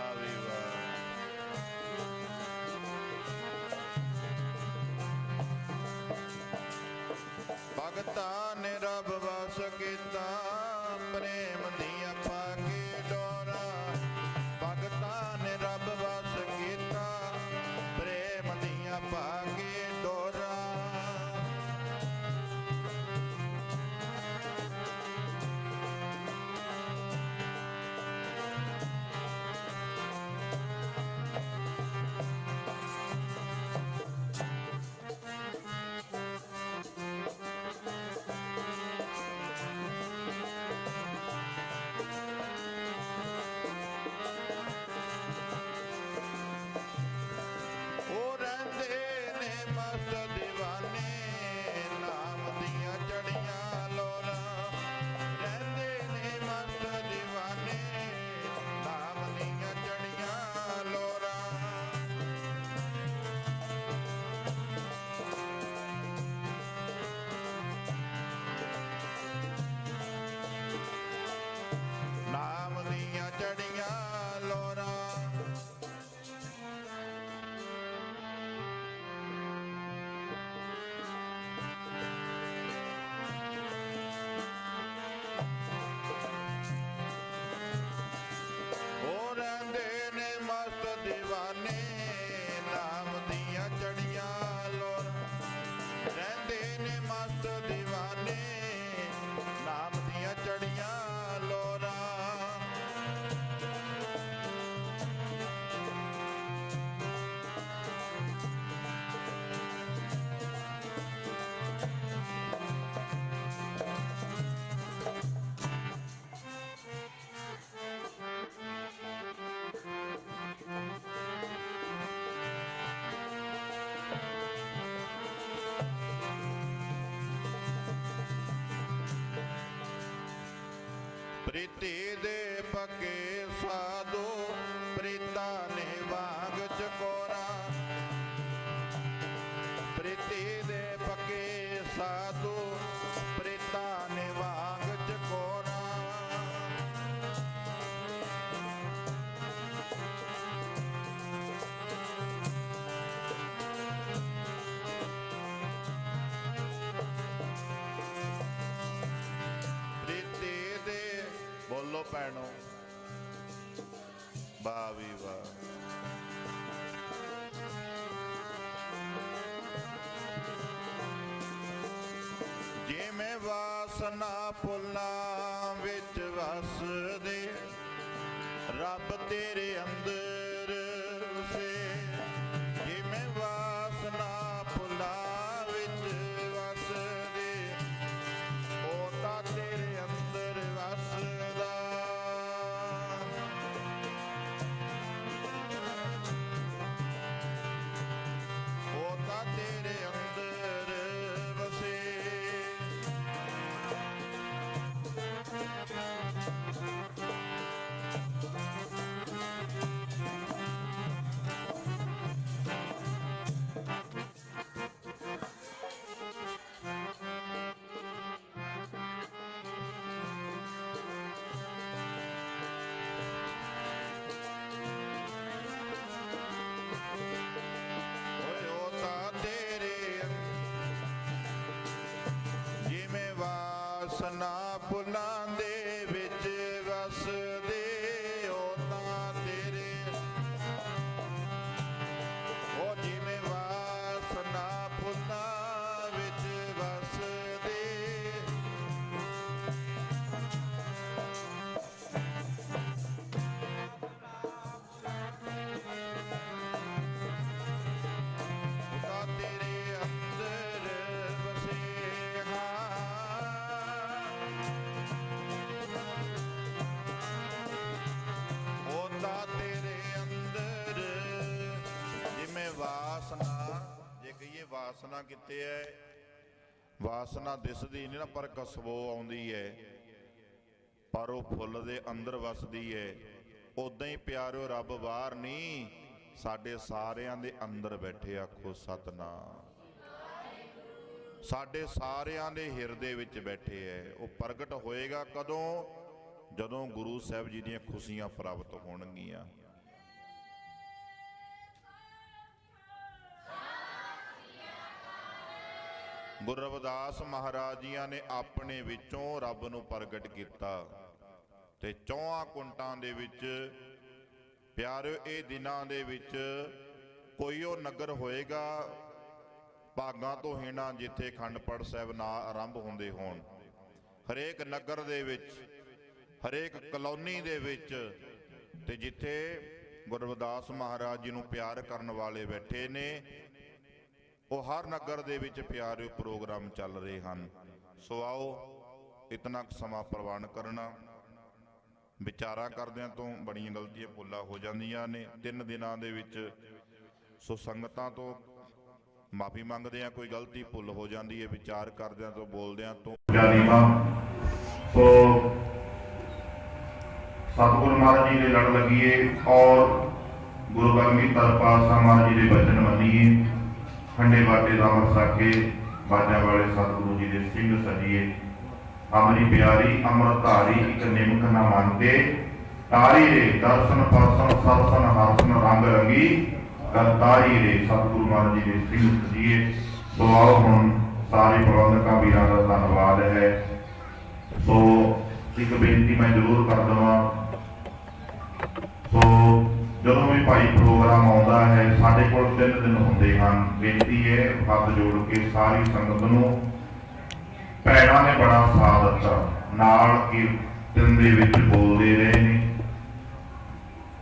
ਪ੍ਰੀਤੀ ਦੇ ਪੱਕੇ ਸਾਧੂ ਪ੍ਰੀਤਾ ਨੇ ਵਾਂਗ ਚਕੋਰਾ। ਪ੍ਰੀਤੀ ਦੇ ਪੱਕੇ ਸਾਧੂ ਪ੍ਰੀਤਾ ਨੇ ਵਾਂਗ ਚਕੋਰਾ। ਬੋਲੋ ਭੈਣੋ, ਵਾਹ ਵੀ ਵਾਹ। ਜਿਵੇਂ ਵਾਸਨਾ ਫੁੱਲਾਂ ਵਿੱਚ ਵਸਦੇ ਰੱਬ ਤੇਰੇ ਅੰਦਰ ਵਸੇ। ਜਿਵੇਂ ਵਾਸਨਾ ਫੁੱਲਾਂ ਵਿੱਚ ਵਸਦੇ ਉਹ ਤਾਂ ਤੇਰੇ ਅੰਦਰ ਵਸਦਾ। ਉਹ ਤਾਂ ਤੇਰੇ ਅੰਦਰ ਵਸੇ। ਵਾਸਨਾ ਫੁੱਲਾਂ ਦੇ ਵਿੱਚ ਵਸਦੇ ਉਹ ਤਾਂ ਤੇਰੇ। ਉਹ ਜਿਵੇਂ ਵਾਸਨਾ ਫੁੱਲਾਂ ਵਿੱਚ ਵਸਦੇ ਉਹ ਤਾਂ ਤੇਰੇ ਅੰਦਰ ਵਸੇ। ਵਾਸਨਾ, ਜੇ ਕਹੀਏ ਵਾਸਨਾ ਕਿੱਥੇ ਹੈ, ਵਾਸਨਾ ਦਿਸਦੀ ਨਹੀਂ ਨਾ ਪਰ ਕਸਬੋ ਆਉਂਦੀ ਹੈ, ਪਰ ਉਹ ਫੁੱਲ ਦੇ ਅੰਦਰ ਵਸਦੀ ਹੈ। ਉਦਾਂ ਹੀ ਪਿਆਰਿਓ ਰੱਬ ਬਾਹਰ ਨਹੀਂ, ਸਾਡੇ ਸਾਰਿਆਂ ਦੇ ਅੰਦਰ ਬੈਠੇ। ਆਖੋ ਸਤਿਨਾਮ। ਸਾਡੇ ਸਾਰਿਆਂ ਦੇ ਹਿਰਦੇ ਵਿੱਚ ਬੈਠੇ ਹੈ। ਉਹ ਪ੍ਰਗਟ ਹੋਏਗਾ ਕਦੋਂ? ਜਦੋਂ ਗੁਰੂ ਸਾਹਿਬ ਜੀ ਦੀਆਂ ਖੁਸ਼ੀਆਂ ਪ੍ਰਾਪਤ ਹੋਣਗੀਆਂ। ਗੁਰੂ ਰਵਿਦਾਸ ਮਹਾਰਾਜ ਜੀਆਂ ਨੇ ਆਪਣੇ ਵਿੱਚੋਂ ਰੱਬ ਨੂੰ ਪ੍ਰਗਟ ਕੀਤਾ ਤੇ ਚੌਹਾਂ ਕੁੰਟਾਂ ਦੇ ਵਿੱਚ ਪਿਆਰਿਓ ਇਹ ਦਿਨਾਂ ਦੇ ਵਿੱਚ ਕੋਈ ਉਹ ਨਗਰ ਹੋਏਗਾ ਭਾਗਾਂ ਤੋਂ ਹੀਣਾ ਜਿੱਥੇ ਅਖੰਡ ਪਾਠ ਸਾਹਿਬ ਨਾ ਆਰੰਭ ਹੁੰਦੇ ਹੋਣ। ਹਰੇਕ ਨਗਰ ਦੇ ਵਿੱਚ, ਹਰੇਕ ਕਲੋਨੀ ਦੇ ਵਿੱਚ ਤੇ ਜਿੱਥੇ ਗੁਰੂ ਰਵਿਦਾਸ ਮਹਾਰਾਜ ਜੀ ਨੂੰ ਪਿਆਰ ਕਰਨ ਵਾਲੇ ਬੈਠੇ ਨੇ, ਉਹ ਹਰ ਨਗਰ ਦੇ ਵਿੱਚ ਪਿਆਰਿਓ ਪ੍ਰੋਗਰਾਮ ਚੱਲ ਰਹੇ ਹਨ। ਸੋ ਆਓ ਇਤਨਾ ਕੁ ਸਮਾਂ ਪ੍ਰਵਾਨ ਕਰਨਾ। ਵਿਚਾਰਾਂ ਕਰਦਿਆਂ ਤੋਂ ਬੜੀਆਂ ਗਲਤੀਆਂ ਭੁੱਲਾਂ ਹੋ ਜਾਂਦੀਆਂ ਨੇ 3 ਦਿਨਾਂ ਦੇ ਵਿੱਚ। ਸੋ ਸੰਗਤਾਂ ਤੋਂ ਮਾਫੀ ਮੰਗਦੇ ਆ, ਕੋਈ ਗਲਤੀ ਭੁੱਲ ਹੋ ਜਾਂਦੀ ਹੈ ਵਿਚਾਰ ਕਰਦਿਆਂ ਤੋਂ, ਬੋਲਦਿਆਂ ਤੋਂ। ਸੋ ਸਤਿਗੁਰੂ ਮਹਾਰਾਜ ਜੀ ਦੇ ਲੜ ਲੱਗੀਏ ਔਰ ਗੁਰੂ ਗ੍ਰੰਥ ਪਾਤਸ਼ਾਹ ਮਹਾਰਾਜ ਜੀ ਦੇ ਬਚਨ ਮੰਨੀਏ। ਖੰਡੇ ਬਾਟੇ ਦਾ ਸਾਕੇ ਬਾਜਾਂ ਵਾਲੇ ਸਤਿਗੁਰੂ ਜੀ ਦੇ ਸਿੰਘ ਸਜੀਏ। ਅਮਰੀ ਪਿਆਰੀ ਅੰਮ੍ਰਿਤ ਧਾਰੀ ਇੱਕ ਨਿਮਕ ਨਾ ਮੰਨਦੇ ਤਾਰੀ ਰੇ ਦਰਸ਼ਨ ਪਰਸਨ ਸਰਸਨ ਹਰਸਨ ਰੰਗ ਰੰਗੀ ਕਰਤਾਰੀ ਰੇ। ਸਤਿਗੁਰੂ ਮਹਾਰਾਜ ਜੀ ਦੇ ਸਿੰਘ ਸਜੀਏ। ਸੋ ਆਓ ਹੁਣ ਸਾਰੇ ਪ੍ਰਬੰਧਕਾਂ ਵੀਰਾਂ ਦਾ ਧੰਨਵਾਦ ਹੈ। ਸੋ ਇੱਕ ਬੇਨਤੀ ਮੈਂ ਜ਼ਰੂਰ ਕਰ ਦਵਾਂ। ਸੋ ਜਦੋਂ ਵੀ ਭਾਈ ਪ੍ਰੋਗਰਾਮ ਆਉਂਦਾ ਹੈ, ਸਾਡੇ ਕੋਲ 3 ਦਿਨ ਹੁੰਦੇ ਹਨ। ਬੇਨਤੀ ਹੈ ਹੱਥ ਜੋੜ ਕੇ ਸਾਰੀ ਸੰਗਤ ਨੂੰ, ਭੈਣਾਂ ਨੇ ਬੜਾ ਸਾਥ ਦਿੱਤਾ, ਨਾਲ ਕੀਰਤਨ ਦੇ ਵਿੱਚ ਬੋਲਦੇ ਰਹੇ ਨੇ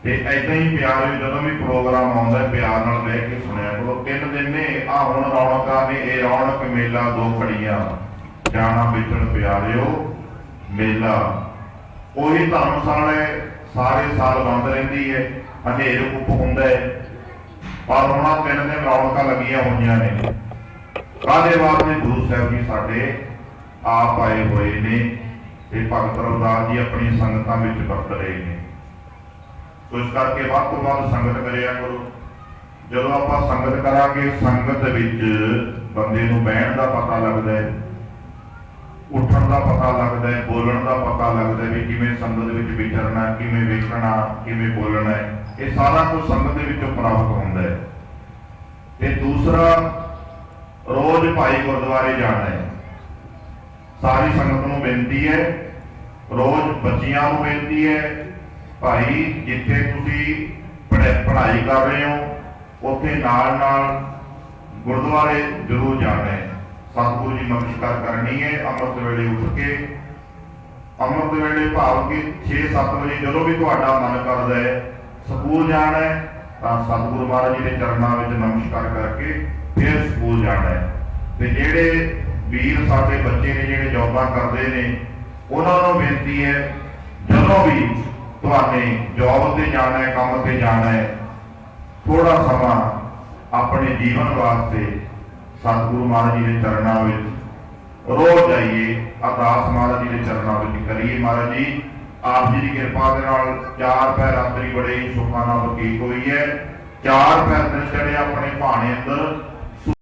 ਤੇ ਏਦਾਂ ਹੀ ਪਿਆਰ ਜਦੋਂ ਵੀ ਪ੍ਰੋਗਰਾਮ ਆਉਂਦਾ ਪਿਆਰ ਨਾਲ ਬਹਿ ਕੇ ਸੁਣਿਆ ਕਰੋ। 3 ਦਿਨ ਨੇ ਆ ਹੁਣ ਰੌਣਕਾਂ ਨੇ, ਇਹ ਰੌਣਕ ਮੇਲਾ 2 ਘੜੀਆਂ ਜਾਣਾ ਵਿਚਣ ਪਿਆਰਿਓ ਮੇਲਾ। ਉਹੀ ਧਰਮਸ਼ਾਲਾ ਸਾਰੇ ਸਾਲ ਬੰਦ ਰਹਿੰਦੀ ਹੈ, ਹਨੇਰ ਕੁੱਪ ਹੁੰਦਾ ਹੈ, ਪਰ ਹੁਣ 3 ਦਿਨ ਰੌਣਕਾਂ ਲੱਗੀਆਂ ਹੋਈਆਂ ਨੇ। ਕਾਹਦੇ ਵਾਸਤੇ? ਗੁਰੂ ਸਾਹਿਬ ਜੀ ਸਾਡੇ ਆਪ ਆਏ ਹੋਏ ਨੇ ਤੇ ਭਗਤ ਰਵਿਦਾਸ ਜੀ ਆਪਣੀ ਸੰਗਤਾਂ ਵਿੱਚ ਵਰਤ ਰਹੇ ਨੇ। ਸੋ ਇਸ ਕਰਕੇ ਵੱਧ ਤੋਂ ਵੱਧ ਸੰਗਤ ਕਰਿਆ ਕਰੋ। ਜਦੋਂ ਆਪਾਂ ਸੰਗਤ ਕਰਾਂਗੇ, ਸੰਗਤ ਵਿੱਚ ਬੰਦੇ ਨੂੰ ਬਹਿਣ ਦਾ ਪਤਾ ਲੱਗਦਾ ਹੈ, ਉੱਠਣ ਦਾ ਪਤਾ ਲੱਗਦਾ ਹੈ, ਬੋਲਣ ਦਾ ਪਤਾ ਲੱਗਦਾ ਹੈ ਵੀ ਕਿਵੇਂ ਸੰਗਤ ਵਿੱਚ ਵਿਚਰਨਾ, ਕਿਵੇਂ ਵੇਖਣਾ, ਕਿਵੇਂ ਬੋਲਣਾ ਹੈ। ਇਹ ਸਾਰਾ ਕੁਝ ਸੰਗਤ ਦੇ ਵਿੱਚੋਂ ਪ੍ਰਾਪਤ ਹੁੰਦਾ ਹੈ। ਤੇ ਦੂਸਰਾ, ਰੋਜ਼ ਭਾਈ ਗੁਰਦੁਆਰੇ ਜਾਣਾ ਹੈ। ਸਾਰੀ ਸੰਗਤ ਨੂੰ ਬੇਨਤੀ ਹੈ, ਰੋਜ਼ ਬੱਚਿਆਂ ਨੂੰ ਬੇਨਤੀ ਹੈ, ਭਾਈ ਜਿੱਥੇ ਤੁਸੀਂ ਪੜ੍ਹਾਈ ਕਰ ਰਹੇ ਹੋ ਉੱਥੇ ਨਾਲ ਨਾਲ ਗੁਰਦੁਆਰੇ ਜ਼ਰੂਰ ਜਾਣਾ ਹੈ। ਸਤਿਗੁਰੂ ਜੀ ਨਮਸਕਾਰ ਕਰਨੀ ਹੈ ਅੰਮ੍ਰਿਤ ਵੇਲੇ ਉੱਠ ਕੇ। ਅੰਮ੍ਰਿਤ ਵੇਲੇ ਭਾਵ ਕਿ 6-7 ਵਜੇ ਜਦੋਂ ਵੀ ਤੁਹਾਡਾ ਮਨ ਕਰਦਾ ਹੈ ਸਕੂਲ ਜਾਣਾ ਹੈ ਤਾਂ ਸਤਿਗੁਰੂ ਮਹਾਰਾਜ ਜੀ ਦੇ ਚਰਨਾਂ ਵਿੱਚ ਨਮਸਕਾਰ ਕਰਕੇ ਫਿਰ ਸਕੂਲ ਜਾਣਾ ਹੈ। ਤੇ ਜਿਹੜੇ ਵੀਰ ਸਾਡੇ ਬੱਚੇ ਨੇ ਜਿਹੜੇ ਜੌਬਾਂ ਕਰਦੇ ਨੇ ਉਹਨਾਂ ਨੂੰ ਬੇਨਤੀ ਹੈ, ਜਦੋਂ ਵੀ ਤੁਹਾਨੇ ਜੌਬ ਤੇ ਜਾਣਾ ਹੈ, ਕੰਮ ਤੇ ਜਾਣਾ ਹੈ, ਥੋੜਾ ਸਮਾਂ ਆਪਣੇ ਜੀਵਨ ਵਾਸਤੇ ਸਤਿਗੁਰੂ ਮਹਾਰਾਜ ਜੀ ਦੇ ਚਰਨਾਂ ਵਿੱਚ ਰੋਜ਼ ਜਾਈਏ, ਅਰਦਾਸ ਮਹਾਰਾਜ ਜੀ ਦੇ ਚਰਨਾਂ ਵਿੱਚ ਕਰੀਏ। ਮਹਾਰਾਜ ਜੀ ਆਪ ਜੀ ਦੀ ਕਿਰਪਾ ਦੇ ਨਾਲ 4 ਪਹਿਰ ਰਾਤਰੀ ਬੜੇ ਹੀ ਸੁੱਖਾਂ ਨਾਲ ਬਤੀਤ ਹੋਈ ਹੈ। 4 ਪਹਿਰ ਦਿਨ ਚੜੇ ਆਪਣੇ ਭਾਣੇ ਅੰਦਰ